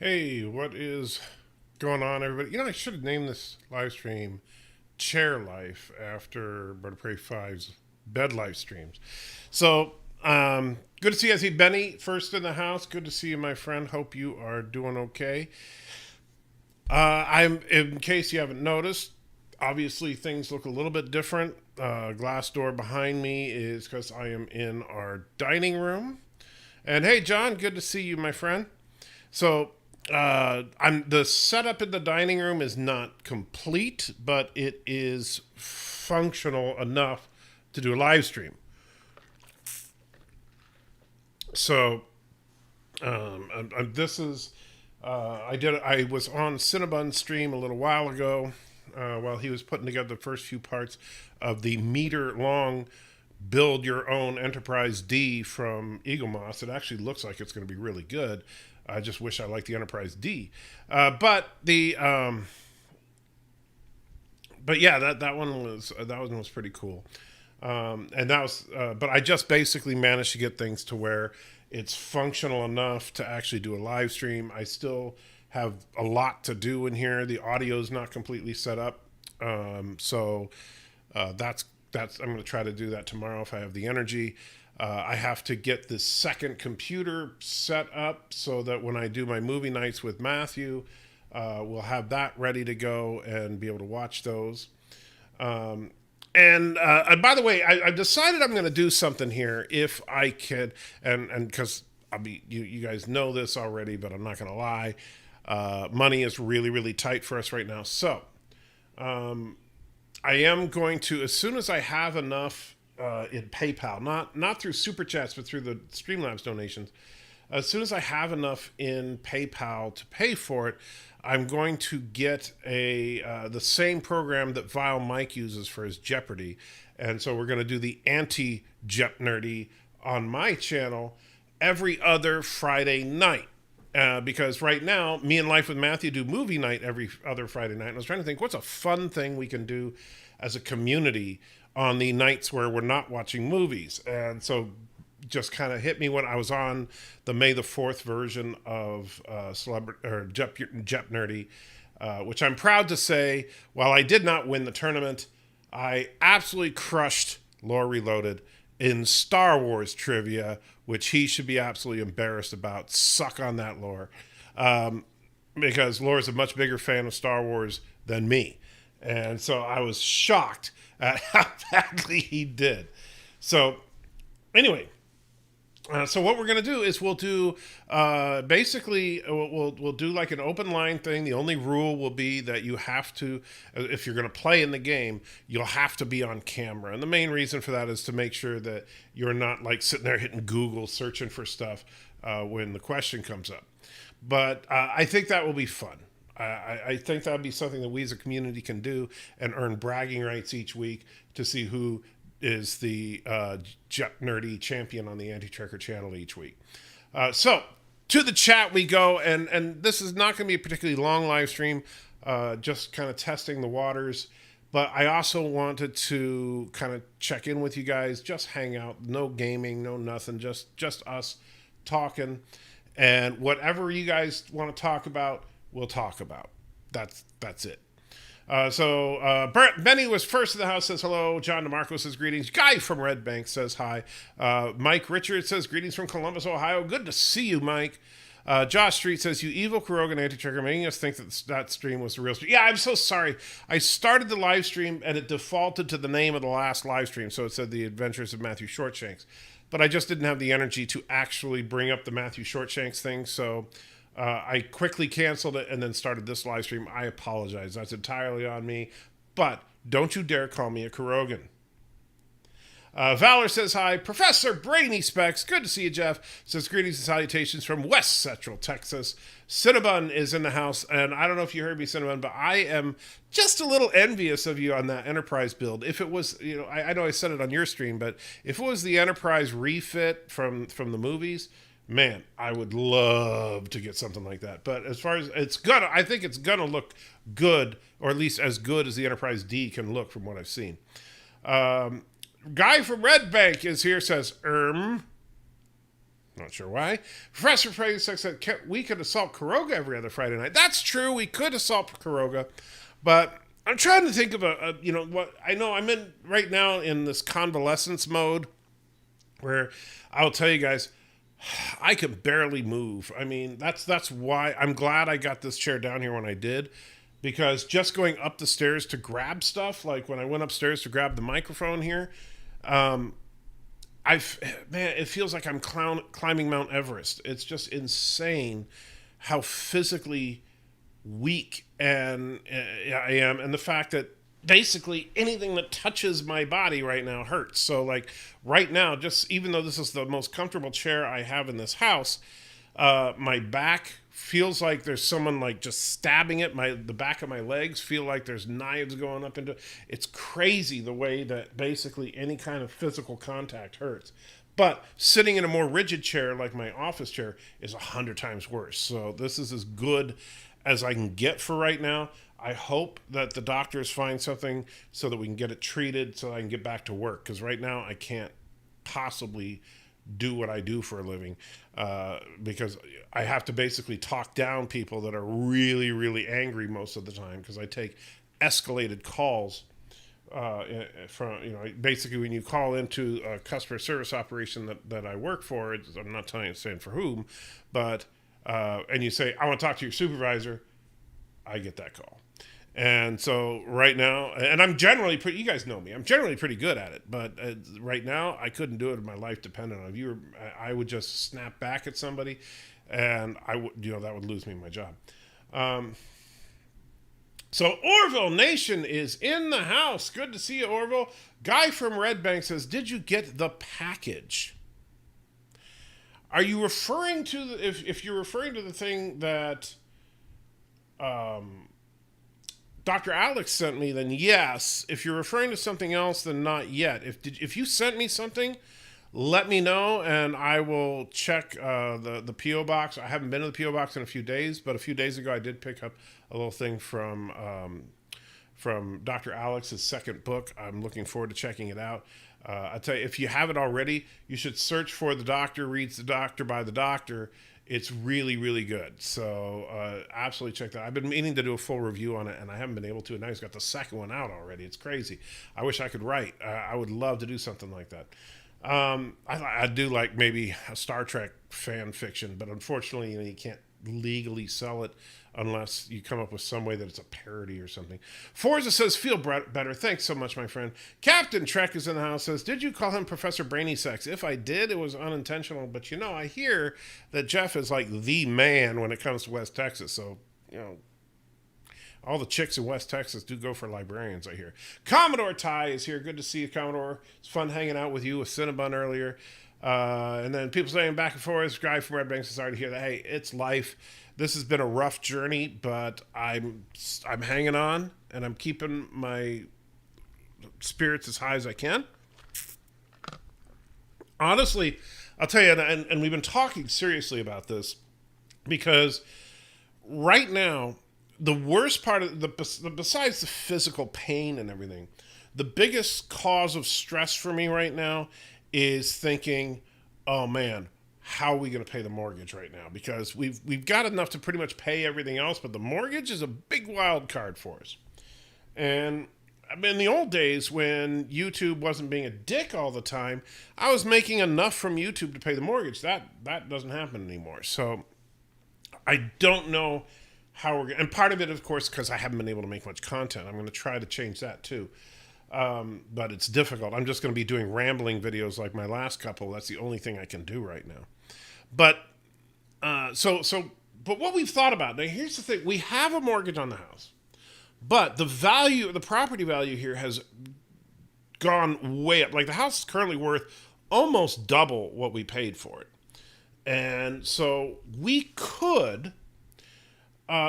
Hey, what is going on, everybody? I should have named this live stream Chair Life after Brother Pray Five's bed live streams. So, good to see you. I see Benny first in the house. Good to see you, my friend. Hope you are doing okay. In case you haven't noticed, obviously things look a little bit different. Glass door behind me is because I am in our dining room. And hey, John, good to see you, my friend. So I'm the setup in the dining room is not complete, but it is functional enough to do a live stream. So this is I was on Cinnabon's stream a little while ago while he was putting together the first few parts of the meter long build your own Enterprise D from Eagle Moss. It actually looks like it's going to be really good. I just wish I liked the Enterprise D. But yeah, that one was pretty cool. And that was, but I just basically managed to get things to where it's functional enough to actually do a live stream. I still have a lot to do in here. The audio is not completely set up, so that's I'm going to try to do that tomorrow if I have the energy. I have to get the second computer set up so that when I do my movie nights with Matthew, we'll have that ready to go and be able to watch those. And by the way, I've decided I'm going to do something here if I could, and because you guys know this already, but I'm not going to lie. Money is really, really tight for us right now. So I am going to, as soon as I have enough in PayPal, not through Super Chats, but through the Streamlabs donations, as soon as I have enough in PayPal to pay for it, I'm going to get the same program that Vile Mike uses for his Jeopardy. And so we're going to do the anti-Jep Nerdy on my channel every other Friday night. Because right now, me and Life with Matthew do movie night every other Friday night. And I was trying to think, what's a fun thing we can do as a community on the nights where we're not watching movies? And so just kind of hit me when I was on the May the 4th version of Jep Nerdy, which I'm proud to say, while I did not win the tournament, I absolutely crushed Lore Reloaded in Star Wars trivia, which he should be absolutely embarrassed about. Suck on that, Lore. Because Lore is a much bigger fan of Star Wars than me. And so I was shocked at how badly he did. So anyway, so what we're gonna do is we'll do basically we'll do like an open line thing. The only rule will be that you have to, if you're gonna play in the game, you'll have to be on camera. And the main reason for that is to make sure that you're not like sitting there hitting Google searching for stuff when the question comes up. But I think that will be fun. I think that would be something that we as a community can do and earn bragging rights each week to see who is the Jep Nerdy champion on the Anti-Tracker channel each week. So, to the chat we go, and this is not going to be a particularly long live stream, just kind of testing the waters. But I also wanted to kind of check in with you guys, just hang out, no gaming, no nothing, just us talking. And whatever you guys want to talk about, we'll talk about. That's it. Benny was first in the house, says hello. John DeMarco says greetings. Guy from Red Bank says hi. Mike Richards says greetings from Columbus, Ohio. Good to see you, Mike. Josh Street says, you evil Kurogan anti-tracker, making us think that stream was the real stream. Yeah, I'm so sorry. I started the live stream and it defaulted to the name of the last live stream. So it said The Adventures of Matthew Shortshanks. But I just didn't have the energy to actually bring up the Matthew Shortshanks thing. So I quickly canceled it and then started this live stream. I apologize. That's entirely on me. But don't you dare call me a Kurogan. Valor says hi. Professor Brainy Specs. Good to see you, Jeff. Says greetings and salutations from West Central Texas. Cinnabon is in the house. And I don't know if you heard me, Cinnabon, but I am just a little envious of you on that Enterprise build. If it was, I know I said it on your stream, but if it was the Enterprise refit from the movies, man, I would love to get something like that. But as far as I think it's gonna look good, or at least as good as the Enterprise D can look from what I've seen. Guy from Red Bank is here, says, Not sure why. Professor Fraser said we could assault Kuroga every other Friday night. That's true. We could assault Kuroga, but I'm trying to think of what I know. I'm in right now in this convalescence mode where I'll tell you guys, I can barely move. I mean, that's why I'm glad I got this chair down here when I did, because just going up the stairs to grab stuff, like when I went upstairs to grab the microphone here, it feels like I'm climbing Mount Everest. It's just insane how physically weak and I am, and the fact that basically anything that touches my body right now hurts. So like right now, just even though this is the most comfortable chair I have in this house, my back feels like there's someone like just stabbing it. The back of my legs feel like there's knives going up into. It's crazy the way that basically any kind of physical contact hurts. But sitting in a more rigid chair like my office chair is 100 times worse. So this is as good as I can get for right now. I hope that the doctors find something so that we can get it treated so I can get back to work. Because right now I can't possibly do what I do for a living, because I have to basically talk down people that are really, really angry most of the time, because I take escalated calls from, basically when you call into a customer service operation that I work for, I'm not saying for whom, but, and you say, I want to talk to your supervisor, I get that call. And so right now, and I'm generally you guys know me, I'm generally pretty good at it, but right now I couldn't do it if my life depended on it. I would just snap back at somebody and that would lose me my job. So Orville Nation is in the house. Good to see you, Orville. Guy from Red Bank says, did you get the package? Are you referring to if you're referring to the thing that Dr. Alex sent me, then yes. If you're referring to something else, then not yet. If you sent me something, let me know, and I will check the P.O. box. I haven't been to the P.O. box in a few days, but a few days ago I did pick up a little thing from Dr. Alex's second book. I'm looking forward to checking it out. I tell you, if you haven't already, you should search for The Doctor Reads the Doctor by the Doctor. It's really, really good. So absolutely check that out. I've been meaning to do a full review on it, and I haven't been able to. And now he's got the second one out already. It's crazy. I wish I could write. I would love to do something like that. I'd do like maybe a Star Trek fan fiction, but unfortunately, you can't legally sell it unless you come up with some way that it's a parody or something. Forza says, feel better. Thanks so much, my friend. Captain Trek is in the house, says, did you call him Professor Brainy Sex? If I did, it was unintentional, but I hear that Jeff is like the man when it comes to West Texas. So, all the chicks in West Texas do go for librarians, I hear. Commodore Ty is here. Good to see you, Commodore. It's fun hanging out with you with Cinnabon earlier. And then people saying back and forth, Guy from Red Bank, sorry to hear that. Hey, it's life. This has been a rough journey, but I'm hanging on, and I'm keeping my spirits as high as I can. Honestly, I'll tell you, and we've been talking seriously about this, because right now, the worst part of besides the physical pain and everything, the biggest cause of stress for me right now is thinking, oh man, how are we going to pay the mortgage right now? Because we've got enough to pretty much pay everything else, but the mortgage is a big wild card for us. And in the old days when YouTube wasn't being a dick all the time, I was making enough from YouTube to pay the mortgage. That doesn't happen anymore. So I don't know how we're going to, and part of it, of course, because I haven't been able to make much content. I'm going to try to change that too. But it's difficult. I'm just going to be doing rambling videos like my last couple. That's the only thing I can do right now. But but what we've thought about, now here's the thing. We have a mortgage on the house, but the property value here has gone way up. Like the house is currently worth almost double what we paid for it. And so we could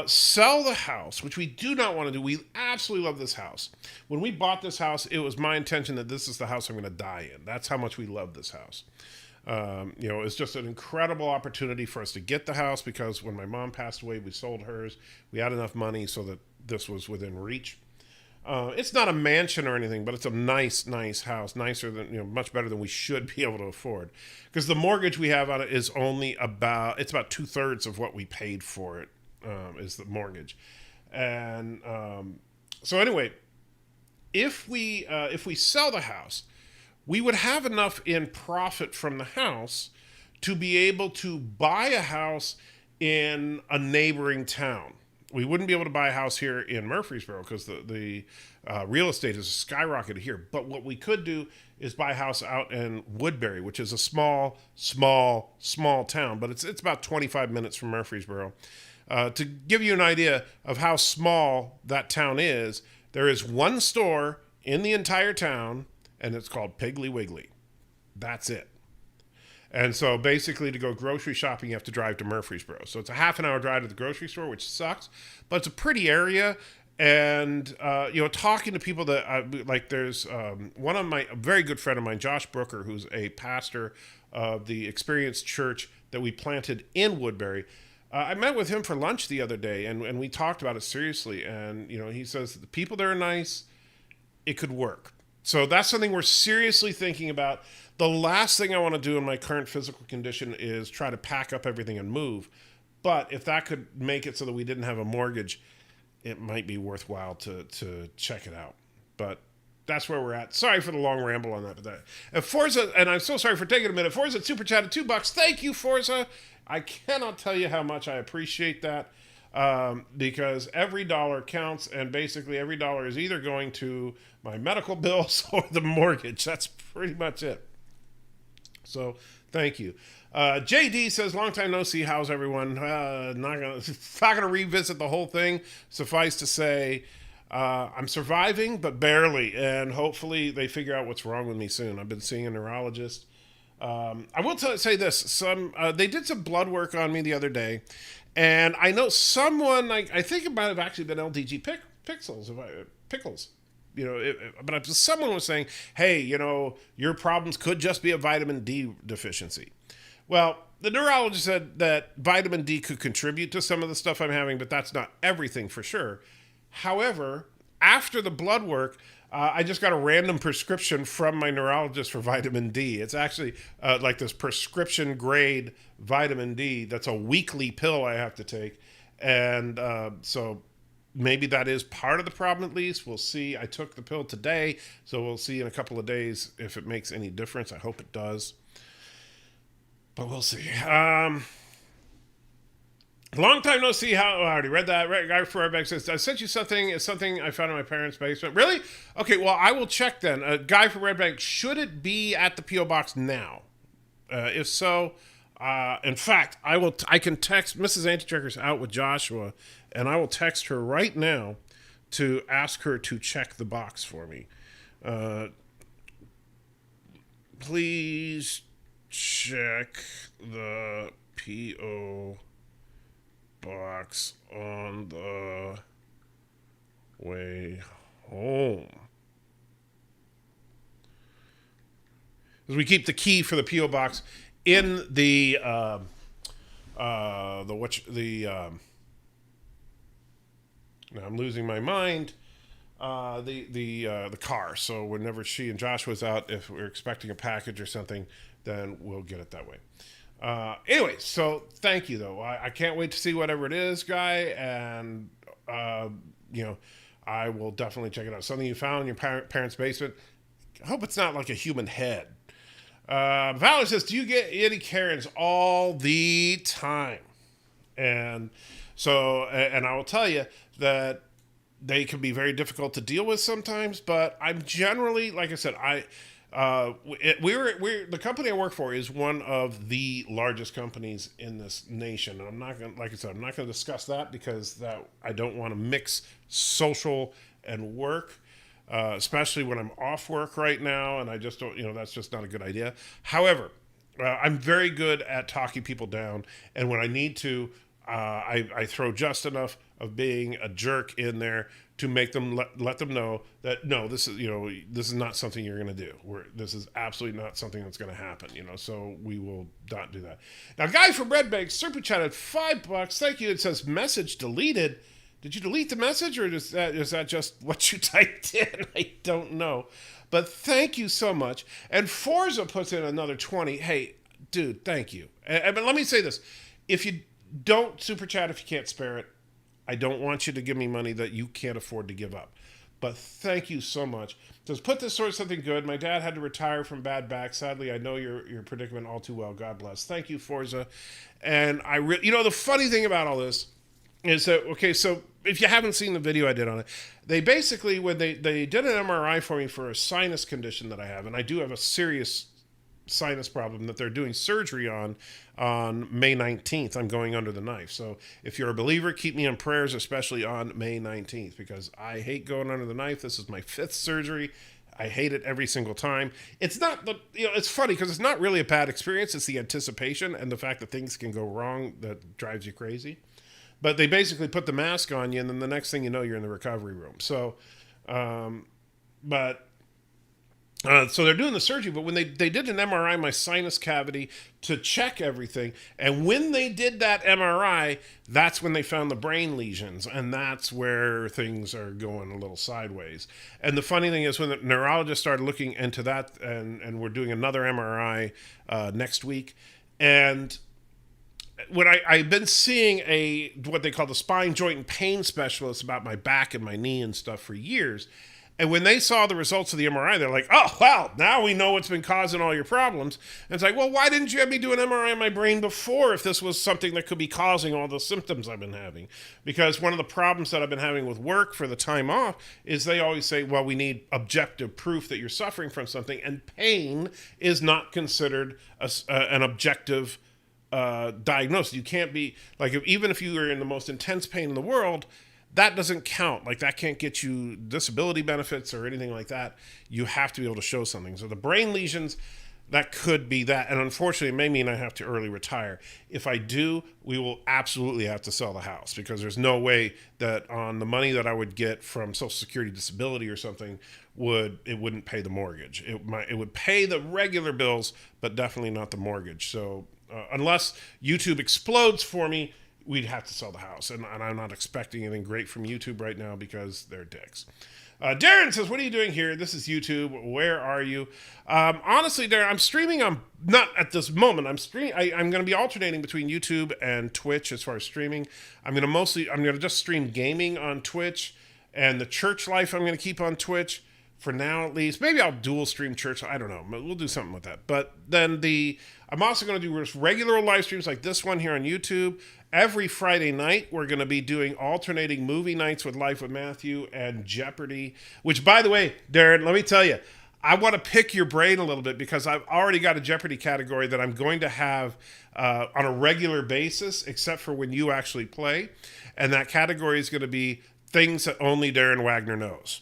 sell the house, which we do not want to do. We absolutely love this house. When we bought this house, it was my intention that this is the house I'm going to die in. That's how much we love this house. It's just an incredible opportunity for us to get the house, because when my mom passed away, we sold hers. We had enough money so that this was within reach. It's not a mansion or anything, but it's a nice house, nicer than, much better than we should be able to afford. Because the mortgage we have on it is only it's about 2/3 of what we paid for it, is the mortgage. And so anyway, if we sell the house, we would have enough in profit from the house to be able to buy a house in a neighboring town. We wouldn't be able to buy a house here in Murfreesboro because the real estate has skyrocketed here. But what we could do is buy a house out in Woodbury, which is a small town, but it's about 25 minutes from Murfreesboro. To give you an idea of how small that town is, there is one store in the entire town, and it's called Piggly Wiggly. That's it. And so basically to go grocery shopping, you have to drive to Murfreesboro. So it's a half an hour drive to the grocery store, which sucks, but it's a pretty area. And, talking to people that there's a very good friend of mine, Josh Brooker, who's a pastor of the Experienced Church that we planted in Woodbury. I met with him for lunch the other day, and we talked about it seriously. And, he says the people there are nice. It could work. So that's something we're seriously thinking about. The last thing I want to do in my current physical condition is try to pack up everything and move. But if that could make it so that we didn't have a mortgage, it might be worthwhile to check it out. But that's where we're at. Sorry for the long ramble on that. But Forza, and I'm so sorry for taking a minute. Forza Super Chat at $2. Thank you, Forza. I cannot tell you how much I appreciate that, because every dollar counts, and basically every dollar is either going to my medical bills or the mortgage. That's pretty much it. So thank you. JD says, long time no see. How's everyone? Not gonna revisit the whole thing. Suffice to say, I'm surviving, but barely, and hopefully they figure out what's wrong with me soon. I've been seeing a neurologist. I will say this: they did some blood work on me the other day, and I know someone. I think it might have actually been LDG Pickles. But someone was saying, hey, your problems could just be a vitamin D deficiency. Well, the neurologist said that vitamin D could contribute to some of the stuff I'm having, but that's not everything for sure. However, after the blood work, I just got a random prescription from my neurologist for vitamin D. It's actually like this prescription grade vitamin D. That's a weekly pill I have to take. And so maybe that is part of the problem, at least. We'll see. I took the pill today, so we'll see in a couple of days if it makes any difference. I hope it does. But we'll see. Long time no see. I already read that. Guy for Redback says, I sent you something. It's something I found in my parents' basement. Really? Okay, well, I will check then. Guy for Redback, should it be at the P.O. Box now? If so, in fact, I can text Mrs. Antichecker's out with Joshua, and I will text her right now to ask her to check the box for me. Please check the P.O. Box on the way home. As we keep the key for the P.O. Box in the now I'm losing my mind. The car. So whenever she and Joshua's out, if we're expecting a package or something, then we'll get it that way. Anyway, so thank you though. I can't wait to see whatever it is, Guy, and I will definitely check it out. Something you found in your parents' basement. I hope it's not like a human head. Valerie says, do you get any Karens? All the time? And so, and I will tell you that they can be very difficult to deal with sometimes, but I'm generally, like I said, the company I work for is one of the largest companies in this nation. And I'm not going to, like I said, I'm not going to discuss that because I don't want to mix social and work. Especially when I'm off work right now, and I just don't, that's just not a good idea. However, I'm very good at talking people down, and when I need to, I throw just enough of being a jerk in there to make them let them know that no, this is not something you're going to do. This is absolutely not something that's going to happen. So we will not do that. Now, Guy from Red Bank super chatted $5. Thank you. It says message deleted. Did you delete the message, or is that just what you typed in? I don't know. But thank you so much. And Forza puts in another 20. Hey, dude, thank you. But let me say this. If you don't super chat if you can't spare it, I don't want you to give me money that you can't afford to give up. But thank you so much. Just put this towards something good. My dad had to retire from bad back. Sadly, I know your predicament all too well. God bless. Thank you, Forza. And the funny thing about all this is that, okay, so if you haven't seen the video I did on it, they basically, when they did an MRI for me for a sinus condition that I have, and I do have a serious sinus problem that they're doing surgery on May 19th. I'm going under the knife. So if you're a believer, keep me in prayers, especially on May 19th, because I hate going under the knife. This is my 5th surgery. I hate it every single time. It's not it's funny because it's not really a bad experience. It's the anticipation and the fact that things can go wrong that drives you crazy. But they basically put the mask on you, and then the next thing you know, you're in the recovery room. So, so they're doing the surgery, but when they did an MRI in my sinus cavity to check everything, and when they did that MRI, that's when they found the brain lesions, and that's where things are going a little sideways. And the funny thing is, when the neurologist started looking into that, and we're doing another MRI next week, and when I've been seeing what they call the spine joint and pain specialist about my back and my knee and stuff for years. And when they saw the results of the MRI, they're like, oh, wow, now we know what's been causing all your problems. And it's like, well, why didn't you have me do an MRI on my brain before if this was something that could be causing all the symptoms I've been having? Because one of the problems that I've been having with work for the time off is they always say, well, we need objective proof that you're suffering from something. And pain is not considered an objective diagnosis. You can't be, like, even if you are in the most intense pain in the world, that doesn't count. Like, that can't get you disability benefits or anything like that. You have to be able to show something. So the brain lesions, that could be that. And unfortunately, it may mean I have to early retire. If I do, we will absolutely have to sell the house, because there's no way that on the money that I would get from Social Security disability or something wouldn't pay the mortgage. It would pay the regular bills, but definitely not the mortgage. So unless YouTube explodes for me, we'd have to sell the house. And I'm not expecting anything great from YouTube right now because they're dicks. Darren says, what are you doing here? This is YouTube. Where are you? Honestly, Darren, I'm streaming on, not at this moment. I'm going to be alternating between YouTube and Twitch as far as streaming. I'm going to just stream gaming on Twitch, and the church life I'm going to keep on Twitch for now, at least. Maybe I'll dual stream church. I don't know. We'll do something with that. But then I'm also going to do just regular live streams like this one here on YouTube. Every Friday night, we're going to be doing alternating movie nights with Life with Matthew and Jeopardy, which, by the way, Darren, let me tell you, I want to pick your brain a little bit, because I've already got a Jeopardy category that I'm going to have on a regular basis, except for when you actually play. And that category is going to be things that only Darren Wagner knows.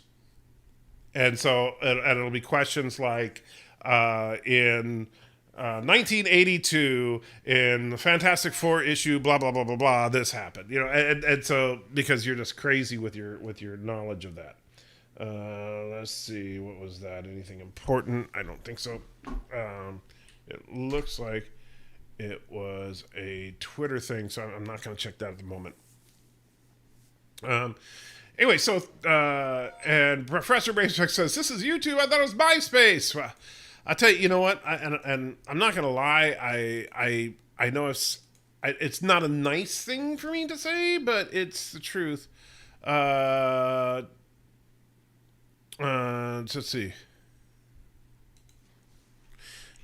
And so, and it'll be questions like, in 1982, in the Fantastic Four issue, blah blah blah blah blah, this happened. And so, because you're just crazy with your knowledge of that. Let's see, what was that? Anything important? I don't think so. It looks like it was a Twitter thing, so I'm not going to check that at the moment. Anyway, so, and Professor Basic says, this is YouTube. I thought it was MySpace. Well, I'll tell you, you know what? And I'm not going to lie. I know it's not a nice thing for me to say, but it's the truth. Let's see.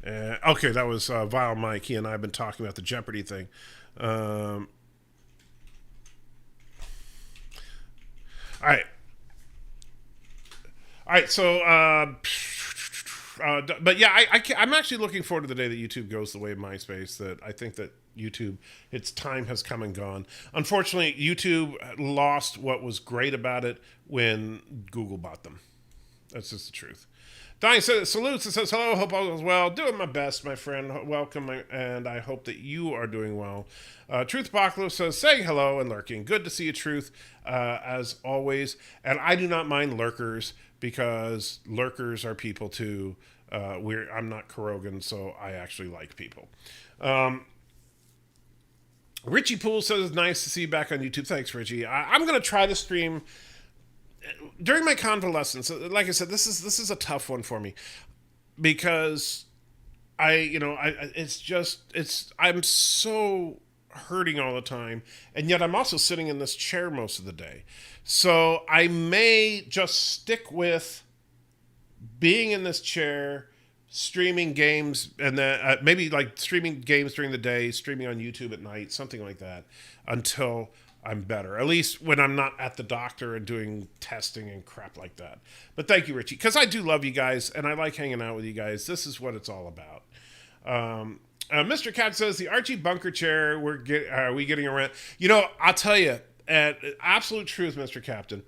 Okay, that was Vile Mike. He and I have been talking about the Jeopardy thing. All right. So, but yeah, I'm actually looking forward to the day that YouTube goes the way of MySpace. That I think that YouTube, its time has come and gone. Unfortunately, YouTube lost what was great about it when Google bought them. That's just the truth. Donnie says, salutes and says, hello, hope all is well. Doing my best, my friend. Welcome, and I hope that you are doing well. Truth Apocalypse says, saying hello and lurking. Good to see you, Truth, as always. And I do not mind lurkers, because lurkers are people too. I'm not Kurogan, so I actually like people. Richie Poole says it's nice to see you back on YouTube. Thanks, Richie. I'm going to try to stream during my convalescence. Like I said, this is a tough one for me because I'm so hurting all the time, and yet I'm also sitting in this chair most of the day. So I may just stick with being in this chair, streaming games, and then maybe like streaming games during the day, streaming on YouTube at night, something like that, until I'm better. At least when I'm not at the doctor and doing testing and crap like that. But thank you, Richie, because I do love you guys, and I like hanging out with you guys. This is what it's all about. Mr. Cat says, the Archie bunker chair, are we getting a rent? I'll tell you, absolute truth, Mr. Captain.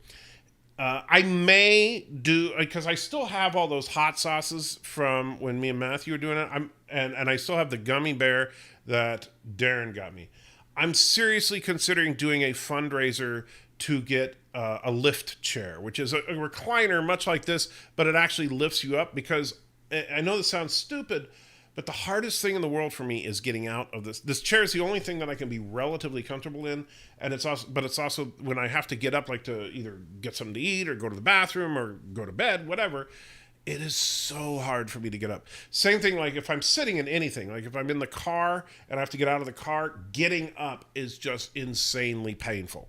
I may do, because I still have all those hot sauces from when me and Matthew were doing it. And I still have the gummy bear that Darren got me. I'm seriously considering doing a fundraiser to get a lift chair, which is a recliner much like this, but it actually lifts you up, because I know this sounds stupid, but the hardest thing in the world for me is getting out of this. This chair is the only thing that I can be relatively comfortable in, and it's also when I have to get up, like to either get something to eat or go to the bathroom or go to bed, whatever. It is so hard for me to get up. Same thing, like if I'm sitting in anything, like if I'm in the car and I have to get out of the car, getting up is just insanely painful.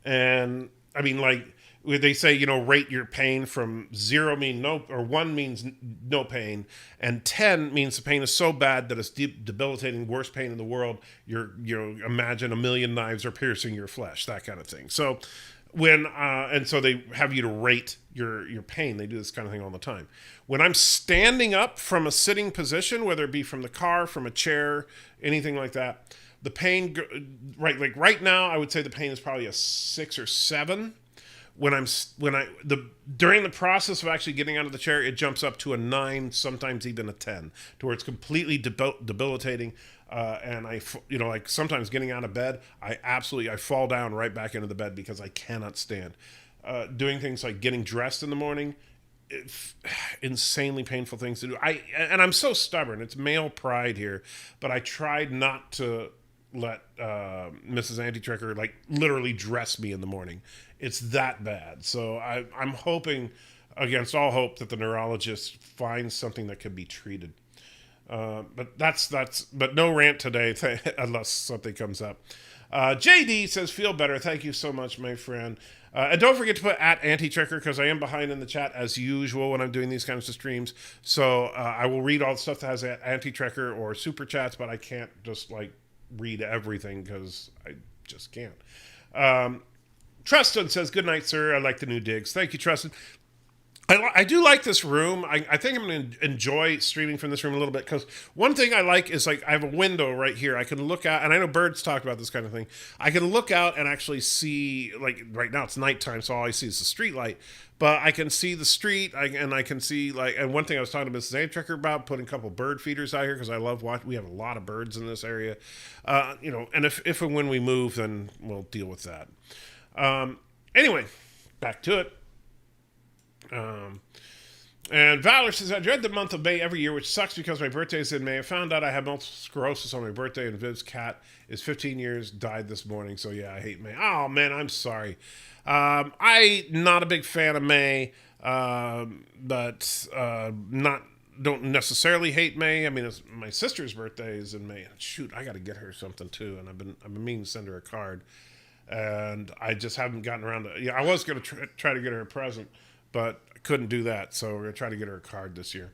And I mean, like they say, rate your pain from 0 mean no, or 1 means no pain, and 10 means the pain is so bad that it's debilitating, worst pain in the world. Imagine 1,000,000 knives are piercing your flesh, that kind of thing. So so they have you to rate your pain. They do this kind of thing all the time. When I'm standing up from a sitting position, whether it be from the car, from a chair, anything like that, the pain, right now, I would say the pain is probably a 6 or 7. During the process of actually getting out of the chair, it jumps up to a 9, sometimes even a 10, to where it's completely debilitating. And like sometimes getting out of bed, I fall down right back into the bed because I cannot stand. Doing things like getting dressed in the morning, insanely painful things to do. And I'm so stubborn. It's male pride here, but I tried not to let Mrs. Anti-Tricker like literally dress me in the morning. It's that bad. So I'm hoping, against all hope, that the neurologist finds something that can be treated. But but no rant today unless something comes up. JD says, feel better. Thank you so much, my friend. And don't forget to put @Anti-Tricker, because I am behind in the chat as usual when I'm doing these kinds of streams. So I will read all the stuff that has @Anti-Tricker or super chats, but I can't just like read everything because I just can't. Trustin says, good night, sir. I like the new digs. Thank you, Trustin. I do like this room. I think I'm going to enjoy streaming from this room a little bit, because one thing I like is like I have a window right here. I can look out, and I know birds talk about this kind of thing. I can look out and actually see, like right now it's nighttime, so all I see is the street light. But I can see the street, and I can see and one thing I was talking to Mrs. Antricker about, putting a couple bird feeders out here, because I love watching. We have a lot of birds in this area, and if and when we move, then we'll deal with that. Anyway, back to it. And Valor says, I dread the month of May every year, which sucks because my birthday is in May. I found out I have multiple sclerosis on my birthday, and Viv's cat is 15 years, died this morning. So yeah, I hate May. Oh man, I'm sorry. I'm not a big fan of May, but don't necessarily hate May. I mean, my sister's birthday is in May. Shoot, I got to get her something too, and I've been meaning to send her a card, and I just haven't gotten around to. Yeah, I was going to try to get her a present, but I couldn't do that, so we're going to try to get her a card this year.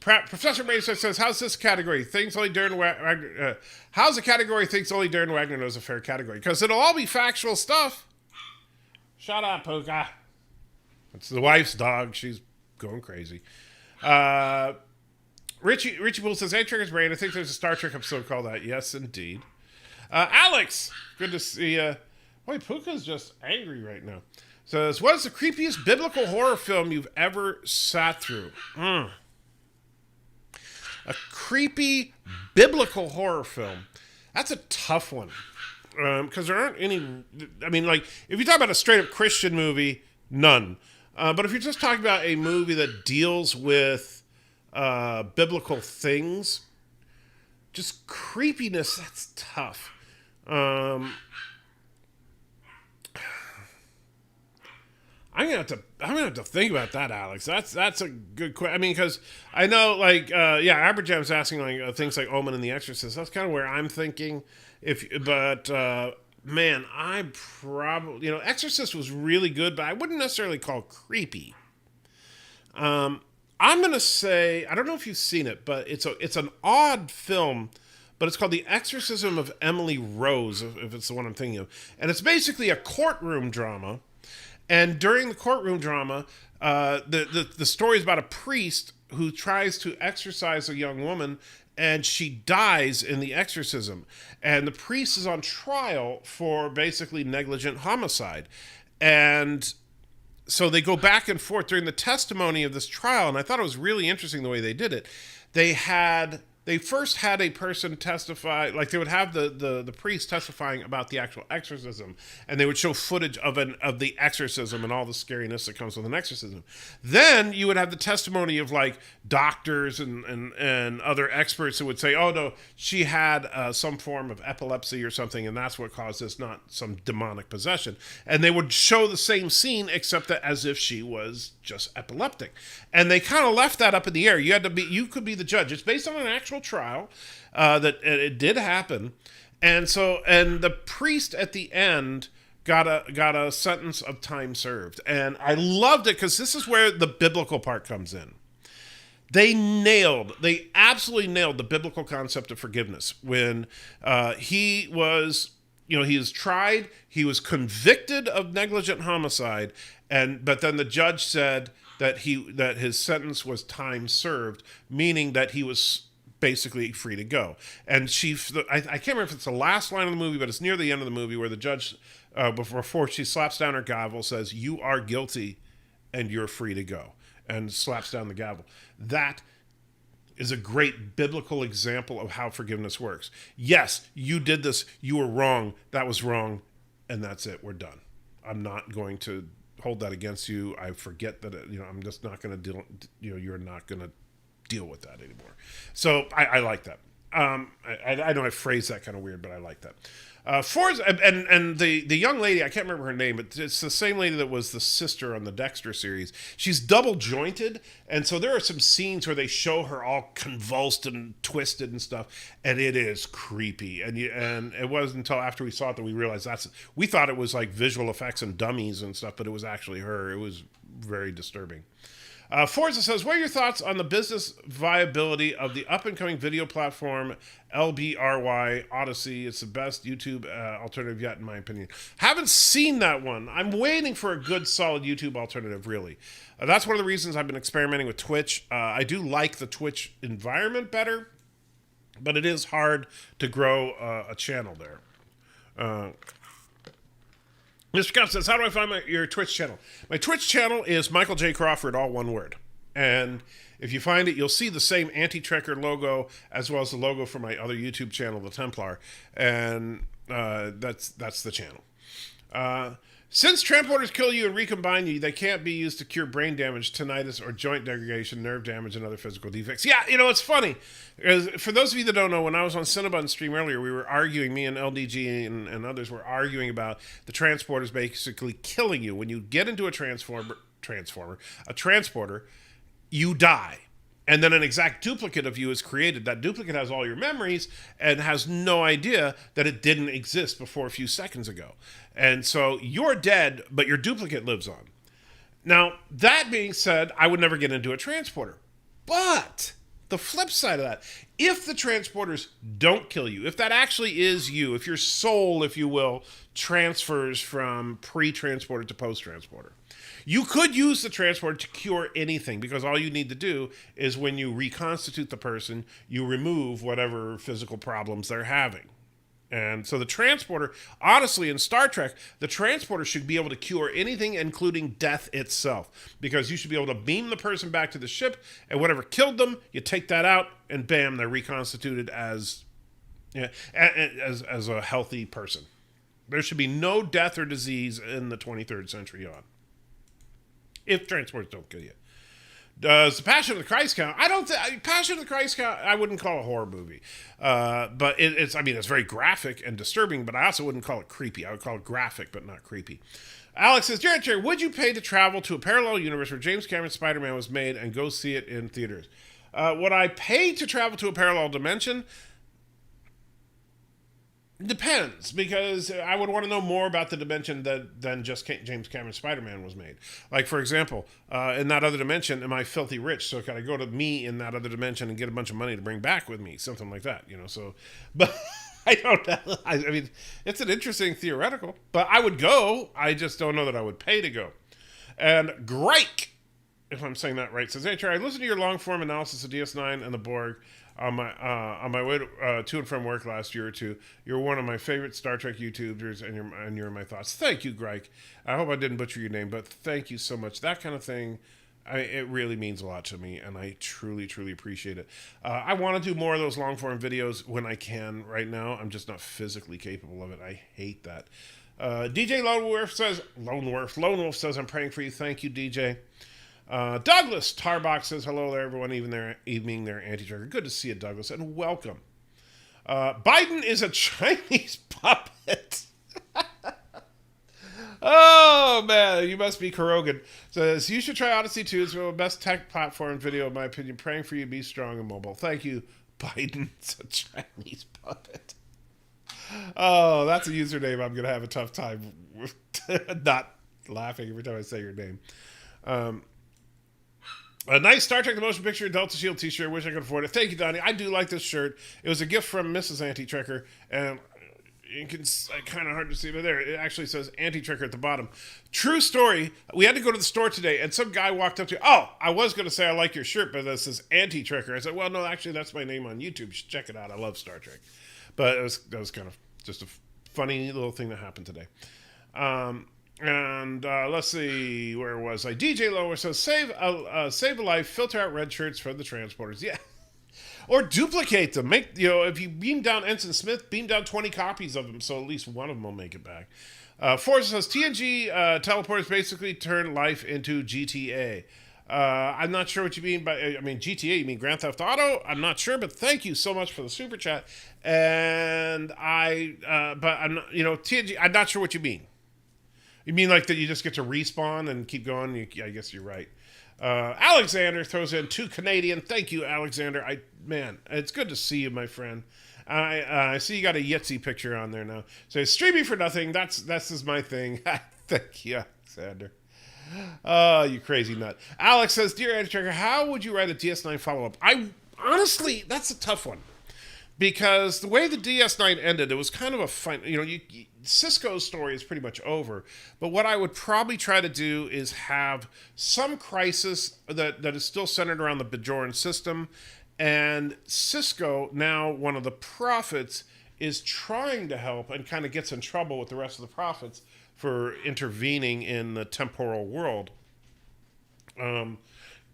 Professor Mason says, how's this category? How's the category thinks only Darren Wagner knows a fair category? Because it'll all be factual stuff. Shut up, Puka. It's the wife's dog. She's going crazy. Richie Bull says, hey, Tricker's Brain. I think there's a Star Trek episode called that. Yes, indeed. Alex, good to see you. Boy, Puka's just angry right now. Says, what is the creepiest biblical horror film you've ever sat through? A creepy biblical horror film. That's a tough one. Because there aren't any... I mean, like, if you talk about a straight-up Christian movie, none. But if you're just talking about a movie that deals with biblical things, just creepiness. That's tough. I'm gonna have to think about that, Alex. That's a good question. I mean, because I know, like, Aberjam's asking like things like Omen and The Exorcist. That's kind of where I'm thinking. Man, I probably, Exorcist was really good, but I wouldn't necessarily call it creepy. I'm gonna say, I don't know if you've seen it, but it's an odd film, but it's called The Exorcism of Emily Rose, if it's the one I'm thinking of, and it's basically a courtroom drama. And during the courtroom drama, the story is about a priest who tries to exorcise a young woman, and she dies in the exorcism. And the priest is on trial for basically negligent homicide. And so they go back and forth during the testimony of this trial, and I thought it was really interesting the way they did it. They first had a person testify, like they would have the priest testifying about the actual exorcism, and they would show footage of the exorcism and all the scariness that comes with an exorcism. Then you would have the testimony of like doctors and other experts who would say, oh no, she had some form of epilepsy or something, and that's what caused this, not some demonic possession. And they would show the same scene except that as if she was just epileptic. And they kind of left that up in the air. You could be the judge. It's based on an actual trial that it did happen, and the priest at the end got a sentence of time served, and I loved it because this is where the biblical part comes in. They absolutely nailed the biblical concept of forgiveness when he was tried, he was convicted of negligent homicide, but then the judge said that his sentence was time served, meaning that he was basically free to go. And I can't remember if it's the last line of the movie, but it's near the end of the movie where the judge, before she slaps down her gavel, says, "You are guilty and you're free to go," and slaps down the gavel. That is a great biblical example of how forgiveness works. Yes, you did this. You were wrong. That was wrong. And that's it. We're done. I'm not going to hold that against you. I forget that, I'm just not going to deal, you're not going to deal with that anymore. So I like that. I know I phrased that kind of weird, but I like that. Forza and the young lady, I can't remember her name, but it's the same lady that was the sister on the Dexter series. She's double jointed, and so there are some scenes where they show her all convulsed and twisted and stuff, and it is creepy. And it wasn't until after we saw it that we realized we thought it was like visual effects and dummies and stuff, but it was actually her. It was very disturbing. Forza says, what are your thoughts on the business viability of the up-and-coming video platform LBRY Odyssey? It's the best YouTube alternative yet, in my opinion. Haven't seen that one. I'm waiting for a good, solid YouTube alternative, really. That's one of the reasons I've been experimenting with Twitch. I do like the Twitch environment better, but it is hard to grow a channel there. Mr. Scott says, how do I find your Twitch channel? My Twitch channel is Michael J. Crawford, all one word. And if you find it, you'll see the same anti-trekker logo as well as the logo for my other YouTube channel, The Templar. And that's the channel. Since transporters kill you and recombine you, they can't be used to cure brain damage, tinnitus, or joint degradation, nerve damage, and other physical defects. Yeah, it's funny. For those of you that don't know, when I was on Cinnabon stream earlier, we were arguing, me and LDG and others were arguing about the transporters basically killing you. When you get into a transporter, you die. And then an exact duplicate of you is created. That duplicate has all your memories and has no idea that it didn't exist before a few seconds ago. And so you're dead, but your duplicate lives on. Now, that being said, I would never get into a transporter. But the flip side of that, if the transporters don't kill you, if that actually is you, if your soul, if you will, transfers from pre-transporter to post-transporter, you could use the transporter to cure anything, because all you need to do is when you reconstitute the person, you remove whatever physical problems they're having. And so the transporter, honestly, in Star Trek, the transporter should be able to cure anything, including death itself, because you should be able to beam the person back to the ship, and whatever killed them, you take that out, and bam, they're reconstituted as a healthy person. There should be no death or disease in the 23rd century on, if transporters don't kill you. Does the Passion of the Christ count? I don't think Passion of the Christ count. I wouldn't call it a horror movie, but it's. I mean, it's very graphic and disturbing, but I also wouldn't call it creepy. I would call it graphic, but not creepy. Alex says, Jared, would you pay to travel to a parallel universe where James Cameron's Spider-Man was made and go see it in theaters? Would I pay to travel to a parallel dimension? Depends, because I would want to know more about the dimension than just James Cameron's Spider-Man was made. Like, for example, in that other dimension, am I filthy rich? So can I go to me in that other dimension and get a bunch of money to bring back with me? Something like that, So, but I don't know. I mean, it's an interesting theoretical, but I would go. I just don't know that I would pay to go. And Grike, if I'm saying that right, says, hey, Trey, I listened to your long-form analysis of DS9 and the Borg on my way to and from work last year or two. You're one of my favorite Star Trek YouTubers, and you're my thoughts. Thank you, Greg. I hope I didn't butcher your name, but thank you so much. That kind of thing, it really means a lot to me, and I truly, truly appreciate it. I want to do more of those long-form videos when I can. Right now, I'm just not physically capable of it. I hate that. DJ Lone Wolf says, I'm praying for you. Thank you, DJ. Douglas Tarbox says, hello there, everyone, evening there, anti-trucker. Good to see you, Douglas, and welcome. Biden is a Chinese puppet. Oh, man, you must be Kurogan. Says, you should try Odyssey 2. It's the best tech platform video, in my opinion. Praying for you, be strong and mobile. Thank you, Biden's a Chinese puppet. Oh, that's a username I'm going to have a tough time with not laughing every time I say your name. A nice Star Trek The Motion Picture Delta Shield t-shirt. Wish I could afford it. Thank you, Donnie. I do like this shirt. It was a gift from Mrs. Anti-Trekker, and it's kind of hard to see, but there, it actually says Anti-Trekker at the bottom. True story. We had to go to the store today, and some guy walked up to me. Oh, I was going to say I like your shirt, but this is Anti-Trekker. I said, well, no, actually, that's my name on YouTube. You should check it out. I love Star Trek. But that was kind of just a funny little thing that happened today. And let's see, where was I? DJ Lower says, save a life, filter out red shirts from the transporters. Yeah. Or duplicate them. If you beam down Ensign Smith, beam down 20 copies of them, so at least one of them will make it back. Forza says, TNG teleporters basically turn life into GTA. I'm not sure what you mean by, GTA, you mean Grand Theft Auto? I'm not sure, but thank you so much for the super chat. And but I'm not, TNG, I'm not sure what you mean. You mean like that you just get to respawn and keep going? I guess you're right. Alexander throws in 2 Canadian. Thank you, Alexander. Man, it's good to see you, my friend. I see you got a Yitzy picture on there now. So streaming for nothing. That's is my thing. Thank you, Alexander. Oh, you crazy nut. Alex says, dear Anti-Tracker, how would you write a DS9 follow-up? Honestly, that's a tough one. Because the way the DS9 ended, it was kind of a fun... Cisco's story is pretty much over. But what I would probably try to do is have some crisis that is still centered around the Bajoran system. And Cisco, now one of the prophets, is trying to help and kind of gets in trouble with the rest of the prophets for intervening in the temporal world. But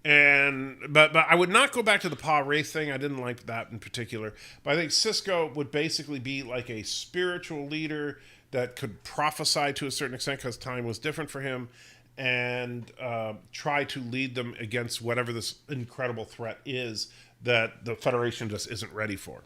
I would not go back to the Pa Wraith thing. I didn't like that in particular. But I think Cisco would basically be like a spiritual leader that could prophesy to a certain extent because time was different for him and try to lead them against whatever this incredible threat is that the Federation just isn't ready for.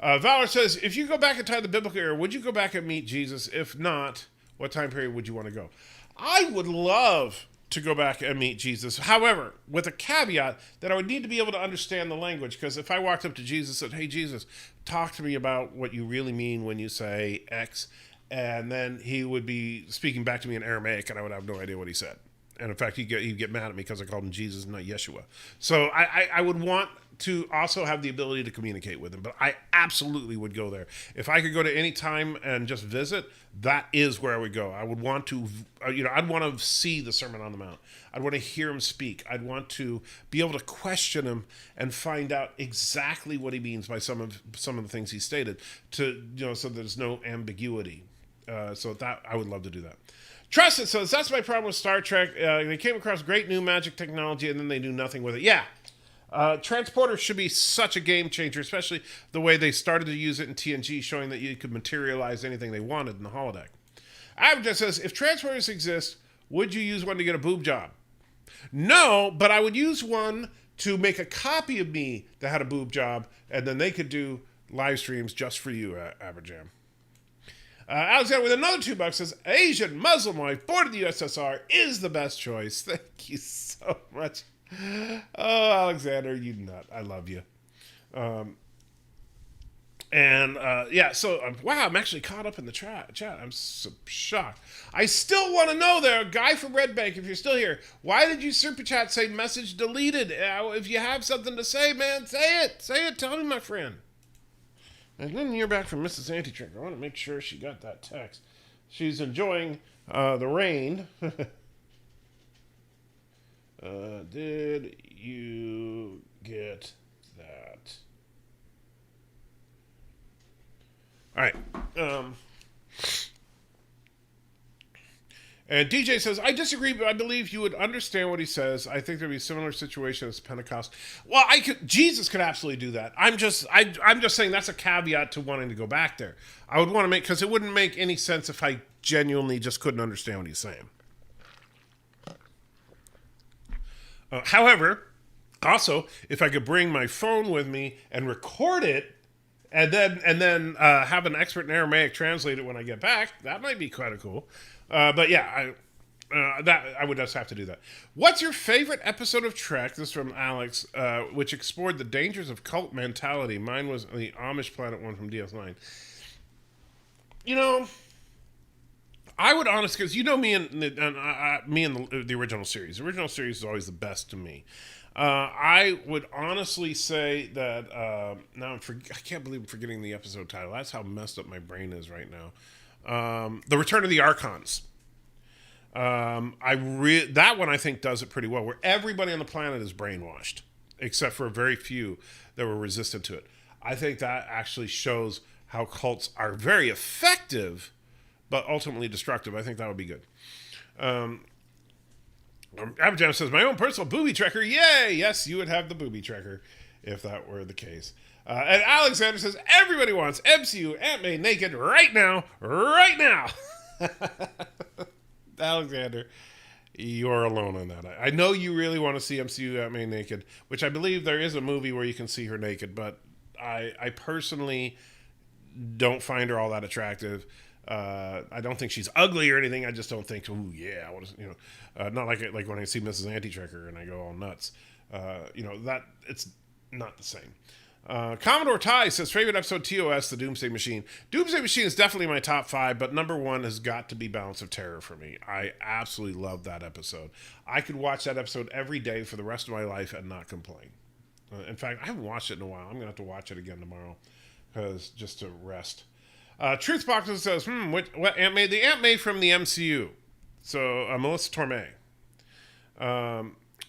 Valor says, if you go back in time, the biblical era, would you go back and meet Jesus? If not, what time period would you want to go? I would love to go back and meet Jesus. However, with a caveat that I would need to be able to understand the language, because if I walked up to Jesus and said, hey, Jesus, talk to me about what you really mean when you say X, and then he would be speaking back to me in Aramaic, and I would have no idea what he said. And in fact, he'd get mad at me because I called him Jesus, not Yeshua. So I would want to also have the ability to communicate with him, but I absolutely would go there. If I could go to any time and just visit, that is where I would go. I would want to, I'd want to see the Sermon on the Mount. I'd want to hear him speak. I'd want to be able to question him and find out exactly what he means by some of the things he stated, so there's no ambiguity. So that I would love to do that. Trust it says, that's my problem with Star Trek. They came across great new magic technology and then they do nothing with it. Yeah. Transporters should be such a game changer, especially the way they started to use it in TNG, showing that you could materialize anything they wanted in the holodeck. Abjad says, if transporters exist, would you use one to get a boob job? No, but I would use one to make a copy of me that had a boob job, and then they could do live streams just for you, Aberjam. Alexander with another $2 says, Asian Muslim wife born in the USSR is the best choice. Thank you so much. Oh, Alexander, you nut. I love you. Wow, I'm actually caught up in the chat. I'm so shocked. I still want to know there, guy from Red Bank, if you're still here, why did you super chat say message deleted? If you have something to say, man, say it. Say it. Tell me, my friend. I didn't hear back from Mrs. Anti-Trick. I want to make sure she got that text. She's enjoying the rain. Did you get that? All right. And DJ says, I disagree, but I believe you would understand what he says. I think there'd be a similar situation as Pentecost. Well, Jesus could absolutely do that. I'm just saying that's a caveat to wanting to go back there. I would want to because it wouldn't make any sense if I genuinely just couldn't understand what he's saying. However, also, if I could bring my phone with me and record it, and then have an expert in Aramaic translate it when I get back, that might be kind of cool. But yeah, I would just have to do that. What's your favorite episode of Trek? This is from Alex, which explored the dangers of cult mentality. Mine was the Amish Planet one from DS9. You know, I would honestly, because you know me and the original series. The original series is always the best to me. I would honestly say that I can't believe I'm forgetting the episode title. That's how messed up my brain is right now. The Return of the Archons. That one I think does it pretty well, where everybody on the planet is brainwashed, except for a very few that were resistant to it. I think that actually shows how cults are very effective, but ultimately destructive. I think that would be good. Abjam says, my own personal booby tracker. Yay! Yes, you would have the booby tracker if that were the case. And Alexander says, everybody wants MCU Aunt May naked right now. Right now! Alexander, you're alone on that. I know you really want to see MCU Aunt May naked, which I believe there is a movie where you can see her naked, but I personally don't find her all that attractive. I don't think she's ugly or anything. I just don't think, ooh, yeah, not like when I see Mrs. Anti-Tracker and I go all nuts. That it's not the same. Commodore Ty says, favorite episode TOS, the Doomsday Machine. Doomsday Machine is definitely my top 5, but number 1 has got to be Balance of Terror for me. I absolutely love that episode. I could watch that episode every day for the rest of my life and not complain. In fact, I haven't watched it in a while. I'm going to have to watch it again tomorrow just to rest. Truthbox says, what Aunt May? The Aunt May from the MCU. So, Melissa Torme.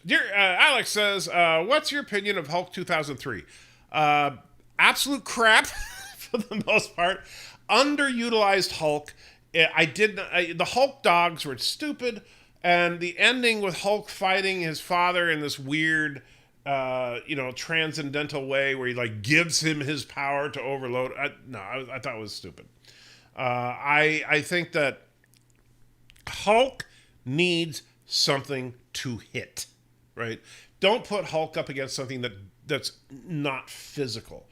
Dear Alex says, what's your opinion of Hulk 2003? Absolute crap for the most part. Underutilized Hulk. The Hulk dogs were stupid, and the ending with Hulk fighting his father in this weird, transcendental way where he gives him his power to overload. I thought it was stupid. I think that Hulk needs something to hit, right? Don't put Hulk up against something that's not physical.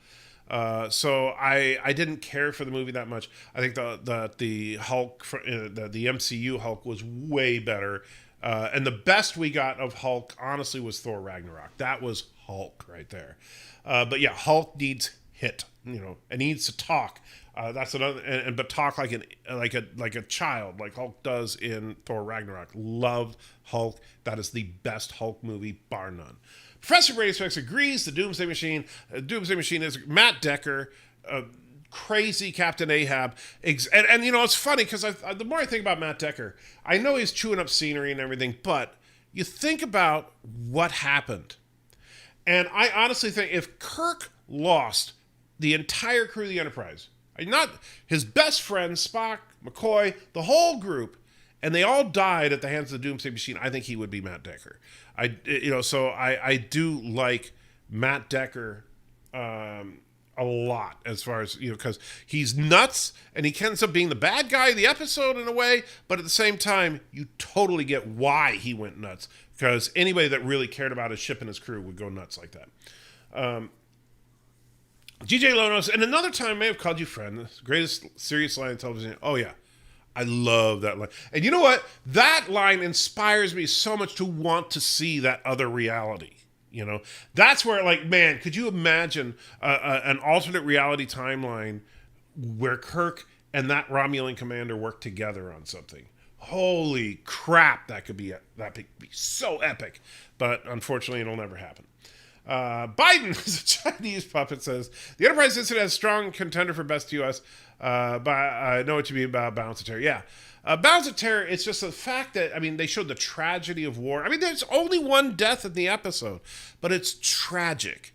So I didn't care for the movie that much. I think the Hulk, the MCU Hulk was way better. And the best we got of Hulk, honestly, was Thor Ragnarok. That was Hulk right there. But yeah, Hulk needs hit, and needs to talk. That's another, but talk like a child, like Hulk does in Thor Ragnarok. Loved Hulk. That is the best Hulk movie, bar none. Professor Brady Specs agrees. The Doomsday Machine. Doomsday Machine is Matt Decker. Crazy Captain Ahab. And it's funny because the more I think about Matt Decker, I know he's chewing up scenery and everything, but you think about what happened. And I honestly think if Kirk lost the entire crew of the Enterprise, not his best friends, Spock, McCoy, the whole group, and they all died at the hands of the Doomsday Machine, I think he would be Matt Decker. So I do like Matt Decker a lot as far as, because he's nuts and he ends up being the bad guy of the episode in a way, but at the same time, you totally get why he went nuts, because anybody that really cared about his ship and his crew would go nuts like that. GJ Lonos, and another time I may have called you friend, the greatest serious line in television. Oh, yeah. I love that line. And you know what? That line inspires me so much to want to see that other reality. That's where, man, could you imagine an alternate reality timeline where Kirk and that Romulan commander work together on something? Holy crap, that could be so epic. But unfortunately, it'll never happen. Biden is a Chinese puppet, says the Enterprise incident has strong contender for best U.S. But I know what you mean about Balance of Terror. Yeah. Balance of Terror, it's just the fact that, they showed the tragedy of war. There's only one death in the episode, but it's tragic.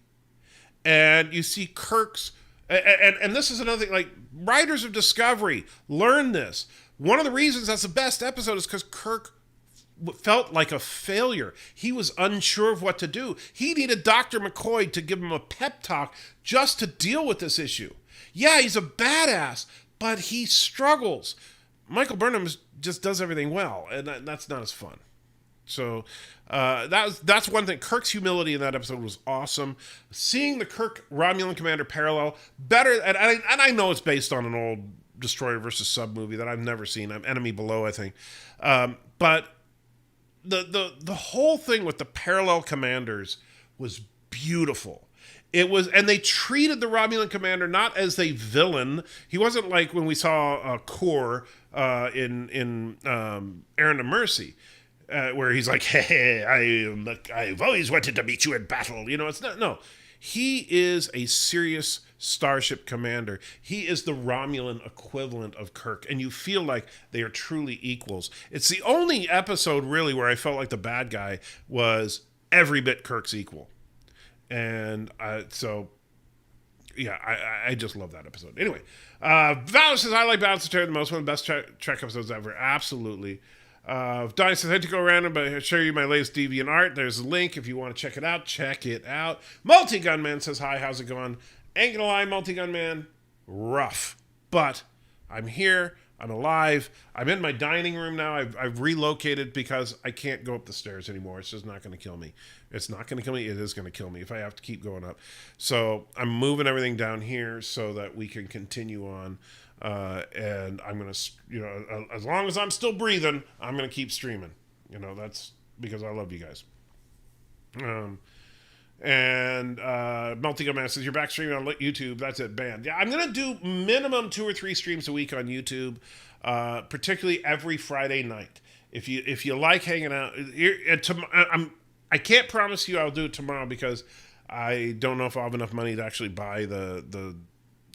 And you see Kirk's, and this is another thing, writers of Discovery, learn this. One of the reasons that's the best episode is because Kirk felt like a failure. He was unsure of what to do. He needed Dr. McCoy to give him a pep talk just to deal with this issue. Yeah, he's a badass, but he struggles. Michael Burnham just does everything well, and that's not as fun. So that's one thing. Kirk's humility in that episode was awesome. Seeing the Kirk Romulan commander parallel better, and I know it's based on an old Destroyer versus Sub movie that I've never seen. Enemy Below, I think. But the whole thing with the parallel commanders was beautiful. It was, and they treated the Romulan commander not as a villain. He wasn't like when we saw Kor in Errand of Mercy, where he's like, "Hey, I've always wanted to meet you in battle." It's not. No, he is a serious starship commander. He is the Romulan equivalent of Kirk, and you feel like they are truly equals. It's the only episode really where I felt like the bad guy was every bit Kirk's equal. And I just love that episode. Anyway, Val says, I like Balance of Terror the most, one of the best Trek episodes ever. Absolutely. Donnie says, I had to go around and show you my latest deviant art. There's a link if you want to check it out. Check it out. Multi-Gun Man says, hi, how's it going? Ain't gonna lie, Multi-Gun Man, rough. But I'm here. I'm alive. I'm in my dining room now. I've relocated because I can't go up the stairs anymore. It's just not going to kill me. It's not going to kill me. It is going to kill me if I have to keep going up. So I'm moving everything down here so that we can continue on. And I'm going to, as long as I'm still breathing, I'm going to keep streaming. That's because I love you guys. And Multi-Gun Man says, you're back streaming on YouTube. That's it, banned. Yeah, I'm going to do minimum 2 or 3 streams a week on YouTube, particularly every Friday night. If you like hanging out, I can't promise you I'll do it tomorrow because I don't know if I'll have enough money to actually buy the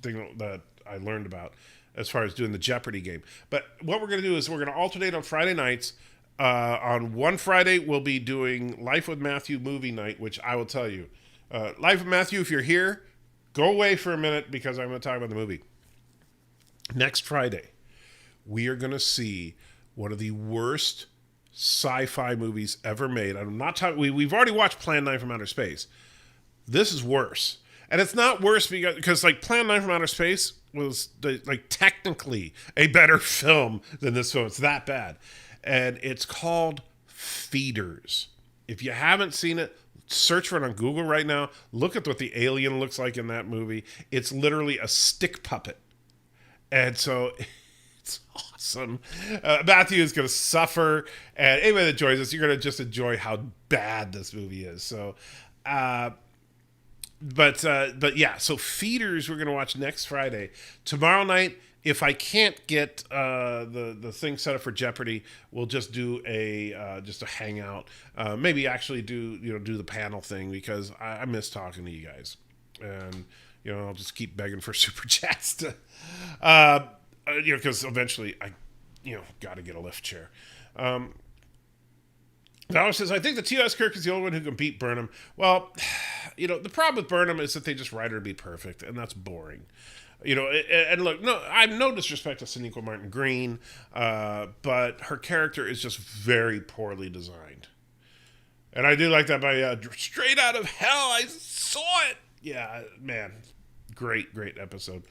thing that I learned about as far as doing the Jeopardy game. But what we're going to do is we're going to alternate on Friday nights. On one Friday, we'll be doing Life with Matthew movie night, which I will tell you. Life with Matthew, if you're here, go away for a minute because I'm going to talk about the movie. Next Friday, we are going to see one of the worst sci-fi movies ever made. I'm not talking. We've already watched Plan 9 from Outer Space. This is worse. And it's not worse because Plan 9 from Outer Space was technically a better film than this film. It's that bad. And it's called Feeders. If you haven't seen it, search for it on Google right now. Look at what the alien looks like in that movie. It's literally a stick puppet. And so it's awesome. Matthew is going to suffer. And anybody that joins us, you're going to just enjoy how bad this movie is. So, but yeah, so Feeders we're going to watch next Friday. Tomorrow night, if I can't get the thing set up for Jeopardy, we'll just do a hangout. Maybe actually do the panel thing because I miss talking to you guys, and I'll just keep begging for super chats to, because eventually I got to get a lift chair. Valor says, I think the TOS Kirk is the only one who can beat Burnham. Well, the problem with Burnham is that they just write her to be perfect, and that's boring. And look, no, I'm no disrespect to Sonequa Martin Green, but her character is just very poorly designed. And I do like that by Straight Out of Hell. I saw it. Yeah, man, Great episode.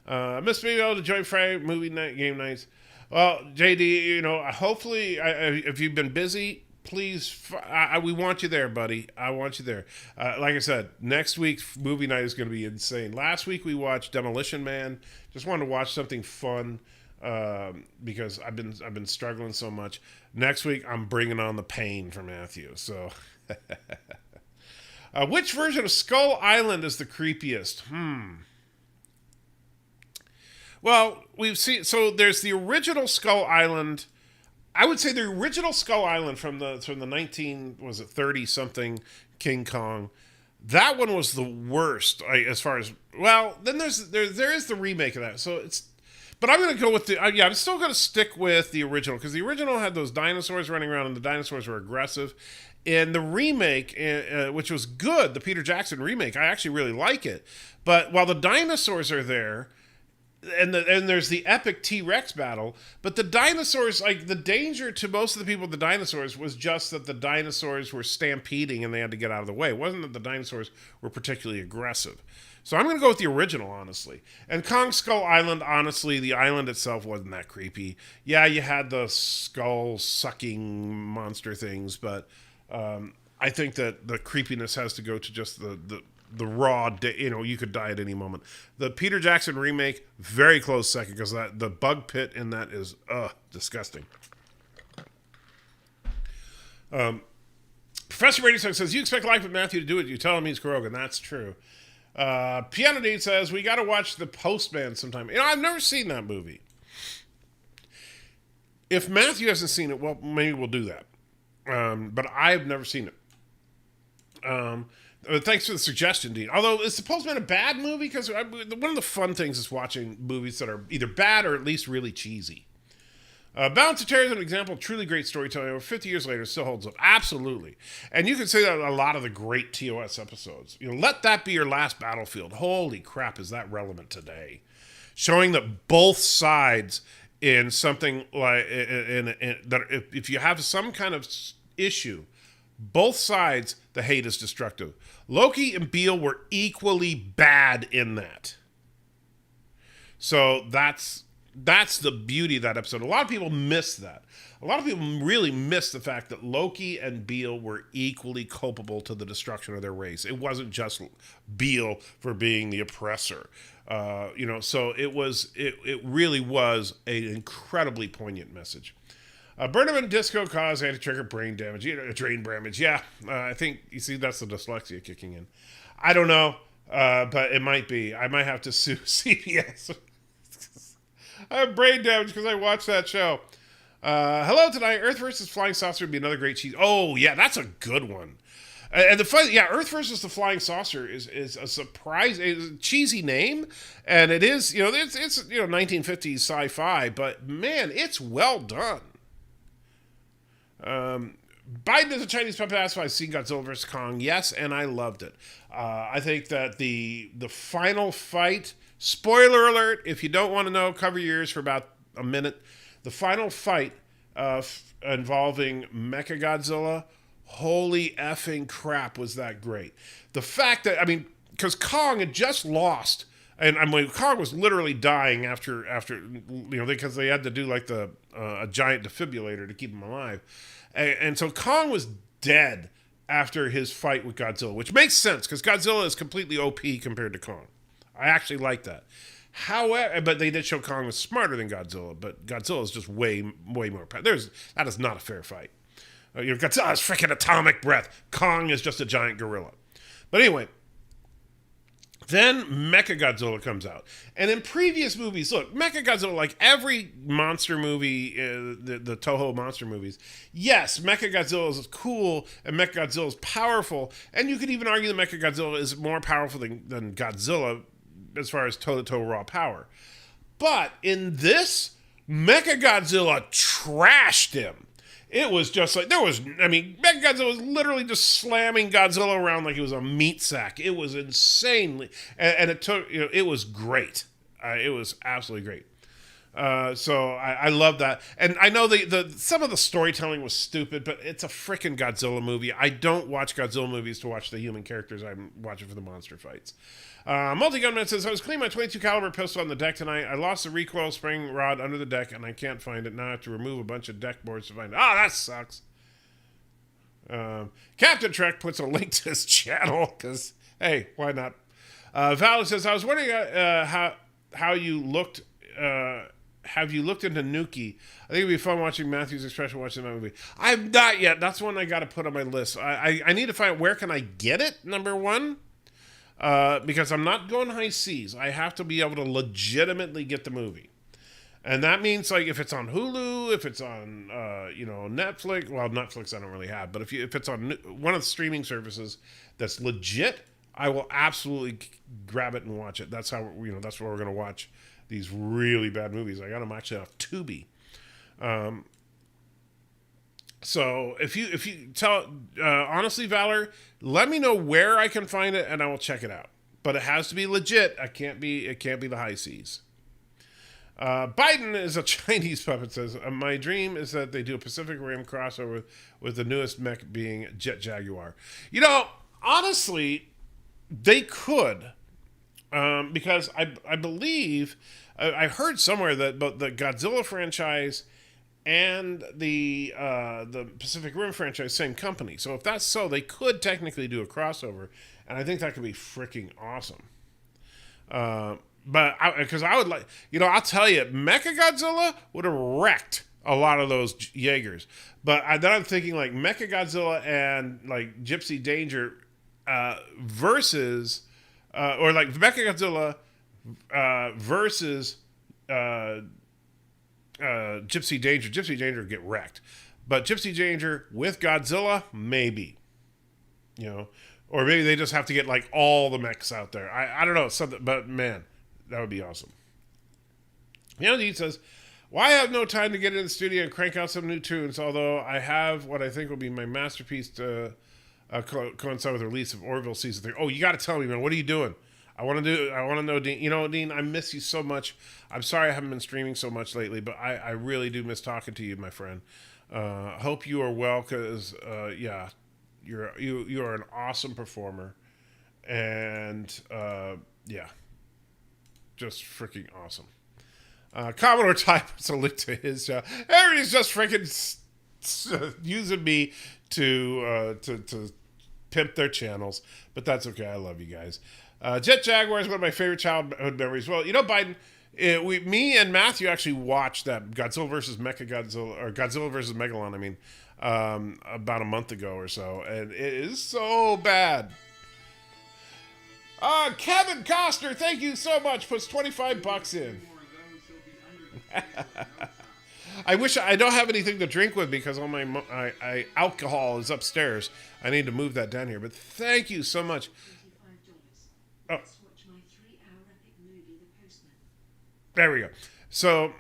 Miss being able to join Friday movie night game nights. Well, JD, hopefully, if you've been busy, please, we want you there, buddy. I want you there. Like I said, next week's movie night is going to be insane. Last week we watched Demolition Man. Just wanted to watch something fun because I've been struggling so much. Next week I'm bringing on the pain for Matthew. So, which version of Skull Island is the creepiest? Well, we've seen. So there's the original Skull Island. I would say the original Skull Island from the 30 something King Kong. That one was the worst as far as, well, then there is the remake of that. So it's, but I'm going to go with I'm still going to stick with the original because the original had those dinosaurs running around and the dinosaurs were aggressive. And the remake, which was good, the Peter Jackson remake, I actually really like it. But while the dinosaurs are there, and there's the epic T-Rex battle, but the dinosaurs, like, the danger to most of the people with the dinosaurs was just that the dinosaurs were stampeding and they had to get out of the way. It wasn't that the dinosaurs were particularly aggressive. So I'm going to go with the original, honestly. And Kong Skull Island, honestly, the island itself wasn't that creepy. Yeah, you had the skull-sucking monster things, but I think that the creepiness has to go to just the raw, you could die at any moment. The Peter Jackson remake, very close second, because the bug pit in that is disgusting. Professor Radio says, you expect Life with Matthew to do it, you tell him he's Krogan. That's true. Piano Dean says, we got to watch The Postman sometime. I've never seen that movie. If Matthew hasn't seen it, well, maybe we'll do that. But I've never seen it. Thanks for the suggestion, Dean. Although, is The Postman a bad movie? Because one of the fun things is watching movies that are either bad or at least really cheesy. Balance of Terror is an example of truly great storytelling. Over 50 years later, it still holds up. Absolutely. And you can say that a lot of the great TOS episodes. Let That Be Your Last Battlefield. Holy crap, is that relevant today? Showing that both sides in something like, that if you have some kind of issue, both sides, the hate is destructive. Loki and Beale were equally bad in that. So that's the beauty of that episode. A lot of people miss that. A lot of people really miss the fact that Loki and Beale were equally culpable to the destruction of their race. It wasn't just Beale for being the oppressor. So it really was an incredibly poignant message. Burnham and Disco cause anti-trigger brain damage, brain damage. Yeah, I think, you see, that's the dyslexia kicking in. I don't know, but it might be. I might have to sue CBS. I have brain damage because I watched that show. Hello tonight. Earth versus Flying Saucer would be another great cheese. Oh, yeah, that's a good one. And the fun, Earth versus the Flying Saucer is a surprise, it's a cheesy name, and it is, it's 1950s sci-fi, but man, it's well done. Biden is a Chinese puppet ass. I've seen Godzilla vs. Kong. Yes, and I loved it. I think that the final fight, spoiler alert, if you don't want to know, cover your ears for about a minute. The final fight involving Mechagodzilla, holy effing crap, was that great. The fact that, because Kong had just lost, and Kong was literally dying after because they had to do like a giant defibrillator to keep him alive. And so Kong was dead after his fight with Godzilla, which makes sense because Godzilla is completely OP compared to Kong. I actually like that. However, but they did show Kong was smarter than Godzilla, but Godzilla is just way more. That is not a fair fight. Godzilla has freaking atomic breath. Kong is just a giant gorilla. But anyway, then Mechagodzilla comes out. And in previous movies, look, Mechagodzilla, like every monster movie, the Toho monster movies, yes, Mechagodzilla is cool and Mechagodzilla is powerful. And you could even argue that Mechagodzilla is more powerful than Godzilla as far as toe-to-toe raw power. But in this, Mechagodzilla trashed him. It was just like, Mechagodzilla was literally just slamming Godzilla around like he was a meat sack. It was insanely, and it took, it was great. It was absolutely great. So I love that, and I know the some of the storytelling was stupid, but it's a freaking Godzilla movie. I don't watch Godzilla movies to watch the human characters. I'm watching for the monster fights. Multi-Gunman says, I was cleaning my 22 caliber pistol on the deck tonight. I lost the recoil spring rod under the deck, and I can't find it. Now I have to remove a bunch of deck boards to find it. Oh, that sucks. Captain Trek puts a link to his channel, because, hey, why not? Val says, I was wondering how you looked... have you looked into Nuki? I think it'd be fun watching Matthew's expression watching that movie. I've not yet. That's one I got to put on my list. I need to find out where can I get it, number one. Because I'm not going high seas. I have to be able to legitimately get the movie. And that means, like, if it's on Hulu, if it's on, Netflix. Well, Netflix I don't really have. But if it's on one of the streaming services that's legit, I will absolutely grab it and watch it. That's how, that's where we're going to watch these really bad movies. I got them actually off Tubi. So if you tell, honestly, Valor, let me know where I can find it and I will check it out. But it has to be legit. It can't be the high seas. Biden is a Chinese puppet, says, my dream is that they do a Pacific Rim crossover with the newest mech being Jet Jaguar. Honestly, they could. Because I believe, I heard somewhere that both the Godzilla franchise and the Pacific Rim franchise, same company. So if that's so, they could technically do a crossover, and I think that could be freaking awesome. But because I would like, I'll tell you, Mechagodzilla would have wrecked a lot of those Jaegers. But then I'm thinking like Mechagodzilla and like Gypsy Danger versus, or like Mechagodzilla versus Gypsy Danger. Gypsy Danger would get wrecked. But Gypsy Danger with Godzilla, maybe. Or maybe they just have to get like all the mechs out there. I don't know, something, but man, that would be awesome. He says, well, I have no time to get in the studio and crank out some new tunes, although I have what I think will be my masterpiece to coincide with the release of Orville Season 3. Oh, you got to tell me, man, what are you doing? I want to know, Dean. Dean, I miss you so much. I'm sorry I haven't been streaming so much lately, but I really do miss talking to you, my friend. Hope you are well, because, you are an awesome performer. And, just freaking awesome. Commodore Ty puts a link to his show. Everybody's just freaking using me to pimp their channels, but that's okay. I love you guys. Jet Jaguar is one of my favorite childhood memories. Well, Biden, me and Matthew actually watched that Godzilla versus Mechagodzilla, or Godzilla versus Megalon, about a month ago or so, and it is so bad. Kevin Costner, thank you so much. Puts $25 in. I wish I don't have anything to drink with because all my alcohol is upstairs. I need to move that down here. But thank you so much. Oh. There we go. So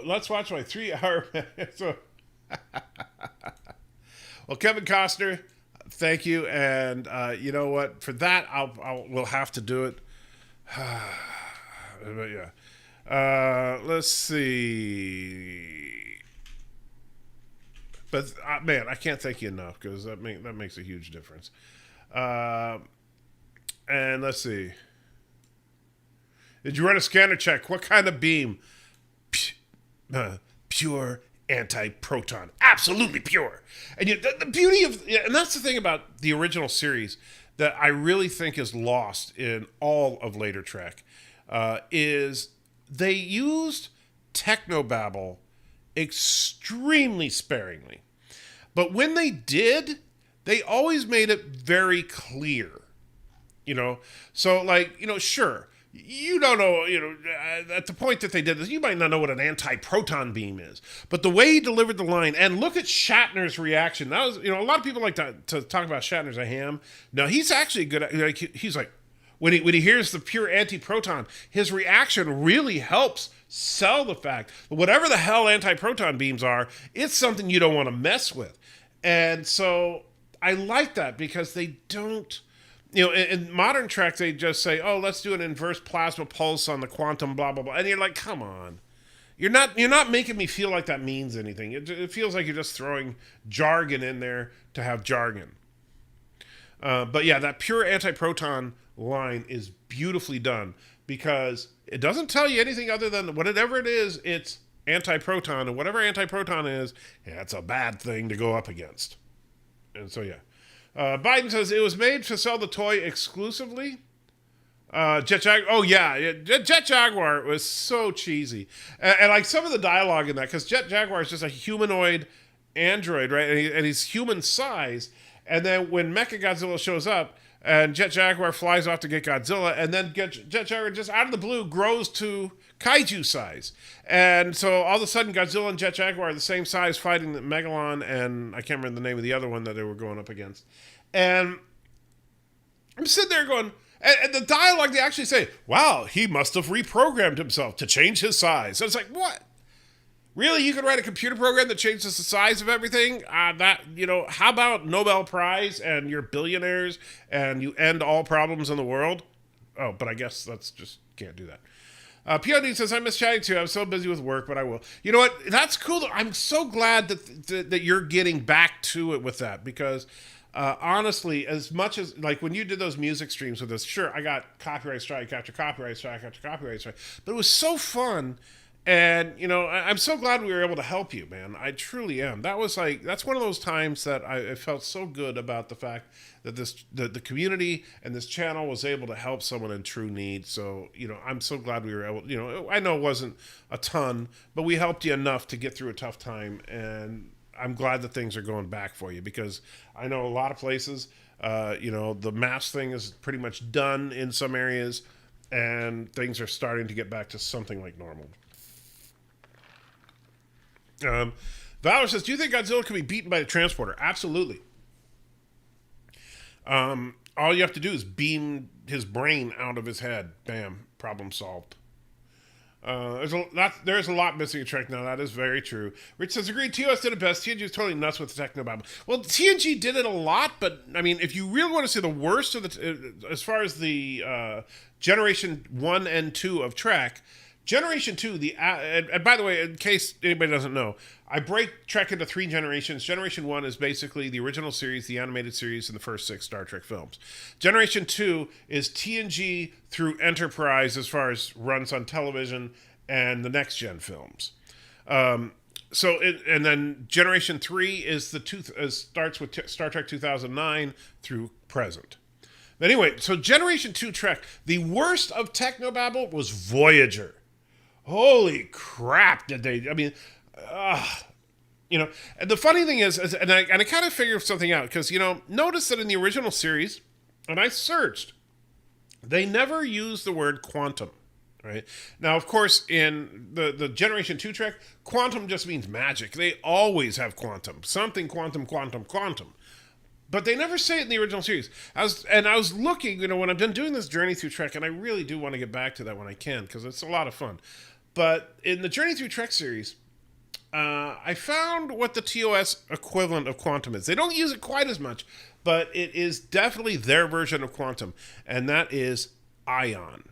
let's watch my 3-hour. Well, Kevin Costner, thank you, and you know what? For that, we'll have to do it. But yeah, let's see. But man, I can't thank you enough because that makes a huge difference. And let's see. Did you run a scanner check? What kind of beam? Pure anti-proton. Absolutely pure. And the beauty of, and that's the thing about the original series that I really think is lost in all of later Trek, is they used technobabble extremely sparingly. But when they did, they always made it very clear. So like, sure, you don't know, at the point that they did this, you might not know what an anti-proton beam is. But the way he delivered the line, and look at Shatner's reaction. That was, a lot of people like to talk about Shatner as a ham. No, he's actually good at, he's like, when he hears the pure anti-proton, his reaction really helps sell the fact that whatever the hell anti-proton beams are, it's something you don't want to mess with. And so I like that because they don't, in modern Trek, they just say, "Oh, let's do an inverse plasma pulse on the quantum blah blah blah," and you're like, "Come on." You're not making me feel like that means anything. It feels like you're just throwing jargon in there to have jargon. But yeah, that pure antiproton line is beautifully done because it doesn't tell you anything other than whatever it is, it's antiproton, and whatever antiproton is, yeah, it's a bad thing to go up against. And so yeah, Biden says it was made to sell the toy exclusively. Jet Jaguar. Oh yeah, Jet Jaguar was so cheesy, and like some of the dialogue in that, because Jet Jaguar is just a humanoid android, right? And he's human size. And then when Mechagodzilla shows up, and Jet Jaguar flies off to get Godzilla, and then Jet Jaguar just out of the blue grows to kaiju size, and so all of a sudden Godzilla and Jet Jaguar are the same size, fighting the Megalon, and I can't remember the name of the other one that they were going up against, and I'm sitting there going. And the dialogue, they actually say, wow, he must have reprogrammed himself to change his size. And it's like, what? Really? You could write a computer program that changes the size of everything? How about Nobel Prize and you're billionaires and you end all problems in the world? Oh, but I guess that's just, can't do that. POD says, I miss chatting too. I'm so busy with work, but I will. You know what? That's cool. I'm so glad that you're getting back to it with that because... honestly, as much as like when you did those music streams with us, sure, I got copyright strike after copyright strike after copyright strike, but it was so fun. And, I'm so glad we were able to help you, man. I truly am. That's one of those times that I felt so good about the fact that the community and this channel was able to help someone in true need. So, I'm so glad we were able, I know it wasn't a ton, but we helped you enough to get through a tough time. And I'm glad that things are going back for you because I know a lot of places, the mask thing is pretty much done in some areas and things are starting to get back to something like normal. Valor says, do you think Godzilla can be beaten by the transporter? Absolutely. All you have to do is beam his brain out of his head. Bam, problem solved. There's a lot missing in Trek now. That is very true. Rich says, agreed, TOS did it best. TNG is totally nuts with the technobabble. Well, TNG did it a lot, but, I mean, if you really want to see the worst of as far as the Generation 1 and 2 of Trek, Generation 2, and by the way, in case anybody doesn't know, I break Trek into 3 generations. Generation 1 is basically the original series, the animated series, and the first 6 Star Trek films. Generation 2 is TNG through Enterprise as far as runs on television and the next gen films. And then Generation 3 is starts with Star Trek 2009 through present. Anyway, so Generation 2 Trek, the worst of technobabble was Voyager. Holy crap! And the funny thing is and I kind of figured something out because notice that in the original series, and I searched, they never used the word quantum. Right now, of course, in the Generation 2 Trek, quantum just means magic. They always have quantum, something quantum. But they never say it in the original series. I was looking, when I've been doing this journey through Trek, and I really do want to get back to that when I can because it's a lot of fun. But in the Journey Through Trek series, I found what the TOS equivalent of quantum is. They don't use it quite as much, but it is definitely their version of quantum, and that is ion.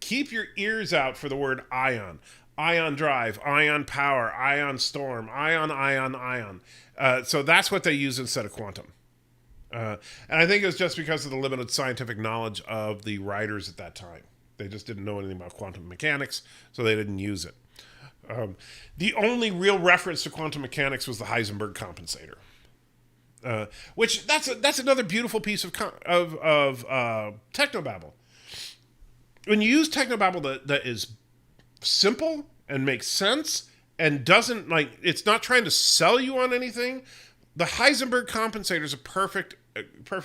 Keep your ears out for the word ion. Ion drive, ion power, ion storm, ion. So that's what they use instead of quantum. And I think it was just because of the limited scientific knowledge of the writers at that time. They just didn't know anything about quantum mechanics, so they didn't use it. The only real reference to quantum mechanics was the Heisenberg compensator, which that's another beautiful piece of technobabble. When you use technobabble that is simple and makes sense and doesn't it's not trying to sell you on anything, the Heisenberg compensator is a perfect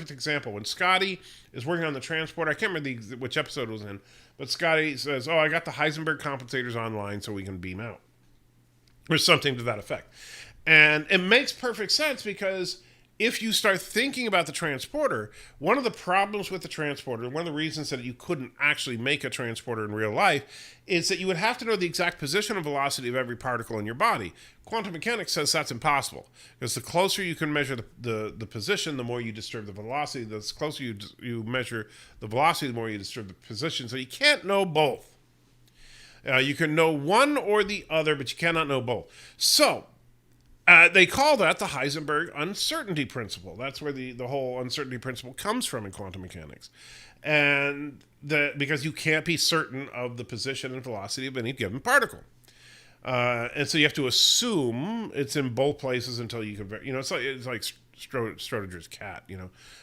example. When Scotty is working on the transporter, I can't remember which episode it was in, but Scotty says, I got the Heisenberg compensators online so we can beam out. Or something to that effect. And it makes perfect sense because if you start thinking about the transporter, one of the problems with the transporter, one of the reasons that you couldn't actually make a transporter in real life, is that you would have to know the exact position and velocity of every particle in your body. Quantum mechanics says that's impossible, because the closer you can measure the position, the more you disturb the velocity. The closer you measure the velocity, the more you disturb the position. So you can't know both. You can know one or the other, but you cannot know both. So they call that the Heisenberg uncertainty principle. That's where the whole uncertainty principle comes from in quantum mechanics. And because you can't be certain of the position and velocity of any given particle. And so you have to assume it's in both places until you can, it's like Schrodinger's cat,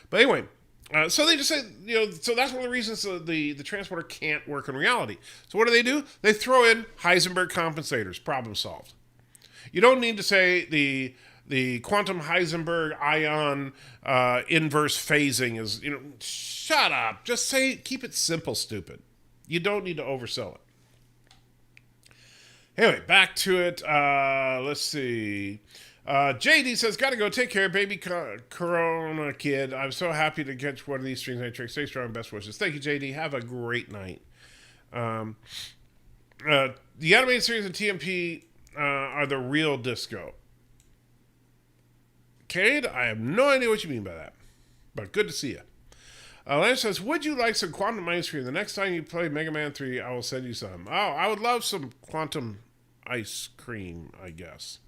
But anyway, so they just say, so that's one of the reasons the transporter can't work in reality. So what do? They throw in Heisenberg compensators, problem solved. You don't need to say the quantum Heisenberg ion inverse phasing is, shut up. Just keep it simple, stupid. You don't need to oversell it. Anyway, back to it. Let's see. JD says, gotta go. Take care, baby Corona kid. I'm so happy to catch one of these streams. Stay strong. Best wishes. Thank you, JD. Have a great night. The animated series of TMP are the real disco. Cade, I have no idea what you mean by that. But good to see you. Lance says, would you like some quantum ice cream? The next time you play Mega Man 3, I will send you some. Oh, I would love some quantum ice cream, I guess.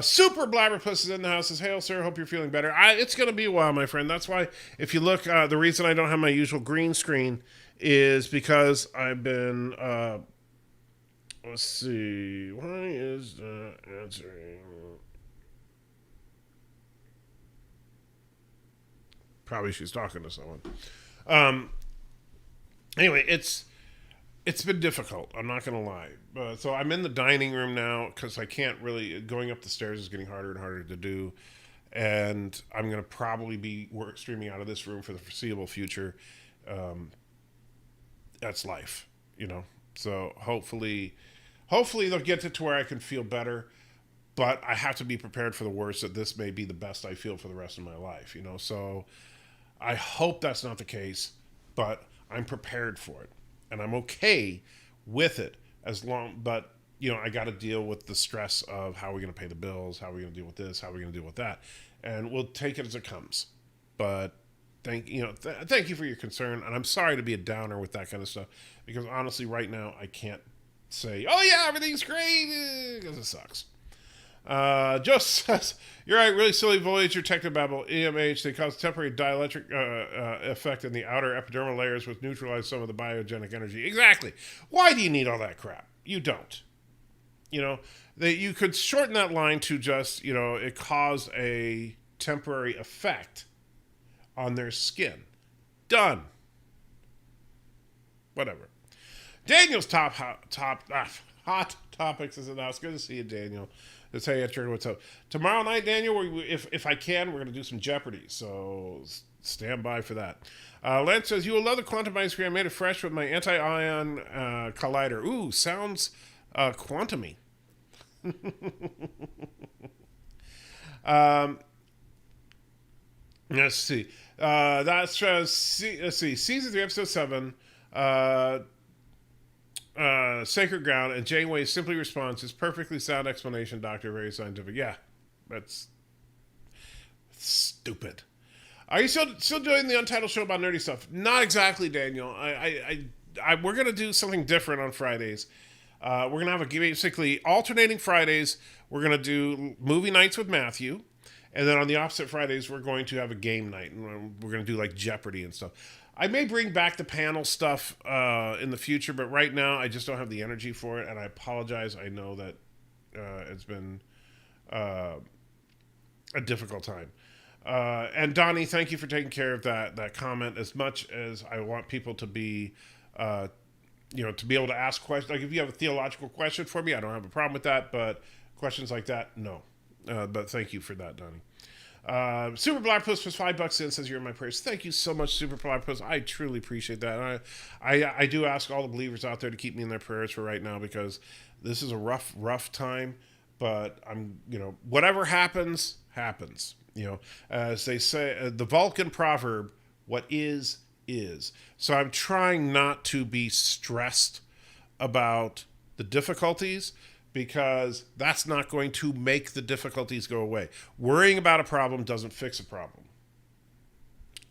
Super Blabberpuss is in the house. Says, hail, sir. Hope you're feeling better. It's going to be a while, my friend. That's why, if you look, the reason I don't have my usual green screen is because I've been, let's see. Why is that answering? Probably she's talking to someone. Anyway, it's been difficult. I'm not going to lie. So I'm in the dining room now because I can't really... Going up the stairs is getting harder and harder to do. And I'm going to probably be streaming out of this room for the foreseeable future. That's life, So hopefully they'll get it to where I can feel better. But I have to be prepared for the worst, that this may be the best I feel for the rest of my life, So I hope that's not the case, but I'm prepared for it. And I'm okay with it but I got to deal with the stress of how are we going to pay the bills? How are we going to deal with this? How are we going to deal with that? And we'll take it as it comes. But thank you for your concern. And I'm sorry to be a downer with that kind of stuff, because honestly, right now, I can't say, oh yeah, everything's great, because it sucks. Joe says, you're right, really silly Voyager technobabble, EMH, they cause temporary dielectric effect in the outer epidermal layers, which neutralize some of the biogenic energy. Exactly. Why do you need all that crap? You don't. You could shorten that line to just, it caused a temporary effect on their skin. Done. Whatever. Daniel's hot topics is in the house. Good to see you, Daniel. Let's say what's up. Tomorrow night, Daniel, if I can, we're going to do some Jeopardy. So stand by for that. Lance says, you will love the quantum ice cream. I made it fresh with my anti-ion collider. Ooh, sounds quantum-y. Let's see. That's let's see. Season 3, episode 7. Sacred Ground, and Janeway simply responds, "It's perfectly sound explanation, Doctor. Very scientific." Yeah, that's stupid. Are you still doing the Untitled Show about nerdy stuff? Not exactly, Daniel. We're gonna do something different on Fridays. We're gonna have basically alternating Fridays. We're gonna do movie nights with Matthew, and then on the opposite Fridays, we're going to have a game night, and we're gonna do like Jeopardy and stuff. I may bring back the panel stuff in the future, but right now I just don't have the energy for it, and I apologize. I know that it's been a difficult time. And Donnie, thank you for taking care of that comment. As much as I want people to be, to be able to ask questions. Like if you have a theological question for me, I don't have a problem with that. But questions like that, no. But thank you for that, Donnie. Super Blackpuss was $5 in, says you're in my prayers. Thank you so much, Super Blackpuss. I truly appreciate that. And I do ask all the believers out there to keep me in their prayers for right now, because this is a rough time. But I'm, whatever happens. You know, as they say, the Vulcan proverb, what is. So I'm trying not to be stressed about the difficulties because that's not going to make the difficulties go away. Worrying about a problem doesn't fix a problem.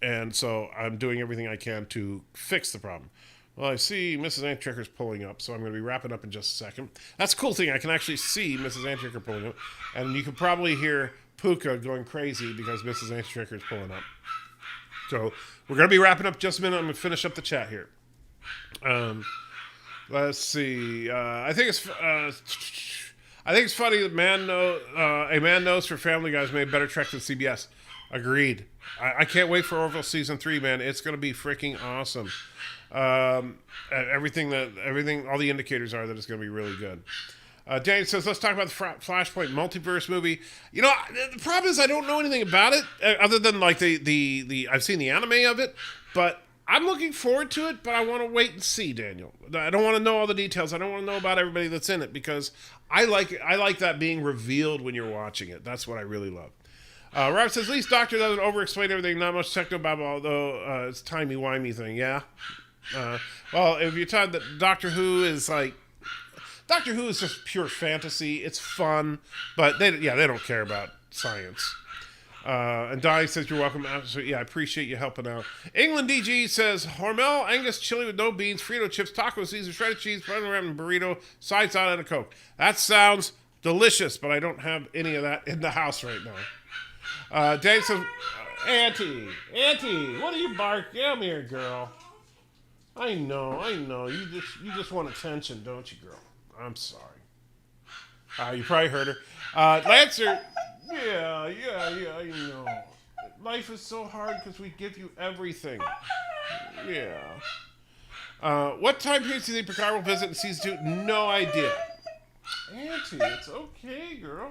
And so I'm doing everything I can to fix the problem. Well, I see Mrs. Anttricker's pulling up, so I'm going to be wrapping up in just a second. That's a cool thing. I can actually see Mrs. Anttricker pulling up. And you can probably hear Puka going crazy because Mrs. Anttricker's pulling up. So we're going to be wrapping up just a minute. I'm going to finish up the chat here. Let's see. I think it's funny that a man knows for Family Guy's made better Trek than CBS. Agreed. I can't wait for Orville season 3, man. It's going to be freaking awesome. Everything, all the indicators are that it's going to be really good. Danny says, let's talk about the Flashpoint multiverse movie. You know, the problem is I don't know anything about it other than like the I've seen the anime of it, but I'm looking forward to it, but I want to wait and see, Daniel. I don't want to know all the details. I don't want to know about everybody that's in it because I like that being revealed when you're watching it. That's what I really love. Rob says, at least Doctor doesn't over-explain everything. Not much techno-babble, although it's timey-wimey thing. Yeah. Well, if you're talking that Doctor Who is just pure fantasy. It's fun, but they don't care about science. And Donnie says, you're welcome. Absolutely. Yeah, I appreciate you helping out. England DG says, Hormel, Angus chili with no beans, Frito chips, taco Caesar, shredded cheese, butter and burrito, side salad, and a Coke. That sounds delicious, but I don't have any of that in the house right now. Dave says, Auntie, what do you bark? Come here, girl. I know. You just want attention, don't you, girl? I'm sorry. You probably heard her. Lancer, yeah, I know. Life is so hard because we give you everything. Yeah. What time period do you think Picard will visit in season 2? No idea. Auntie, it's okay, girl.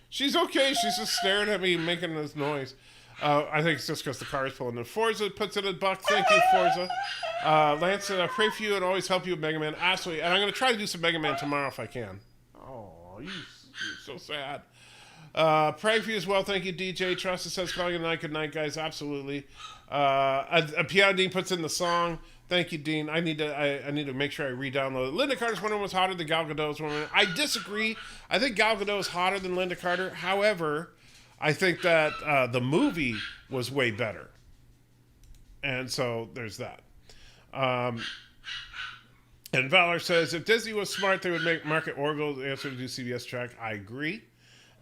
She's okay. She's just staring at me making this noise. I think it's just because the car is pulling in. Forza puts in a buck. Thank you, Forza. Lance said, I pray for you and always help you with Mega Man. Absolutely. And I'm going to try to do some Mega Man tomorrow if I can. Oh, you're so sad. Pray for you as well. Thank you, DJ. Trust says, calling it a night. Good night, guys. Absolutely. Piano Dean puts in the song. Thank you, Dean. I need to make sure I re-download it. Linda Carter's Wonder Woman's hotter than Gal Gadot's Wonder Woman. I disagree. I think Gal Gadot is hotter than Linda Carter. However, I think that the movie was way better. And so there's that. And Valor says, if Disney was smart, they would market Orville the answer to do CBS track. I agree.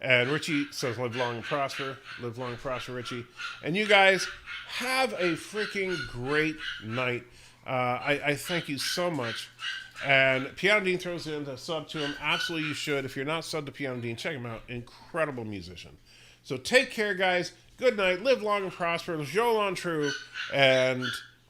And Richie says, live long and prosper. Live long and prosper, Richie. And you guys have a freaking great night. I thank you so much. And Piano Dean throws in the sub to him. Absolutely you should. If you're not subbed to Piano Dean, check him out. Incredible musician. So take care, guys. Good night. Live long and prosper. Jolan True. And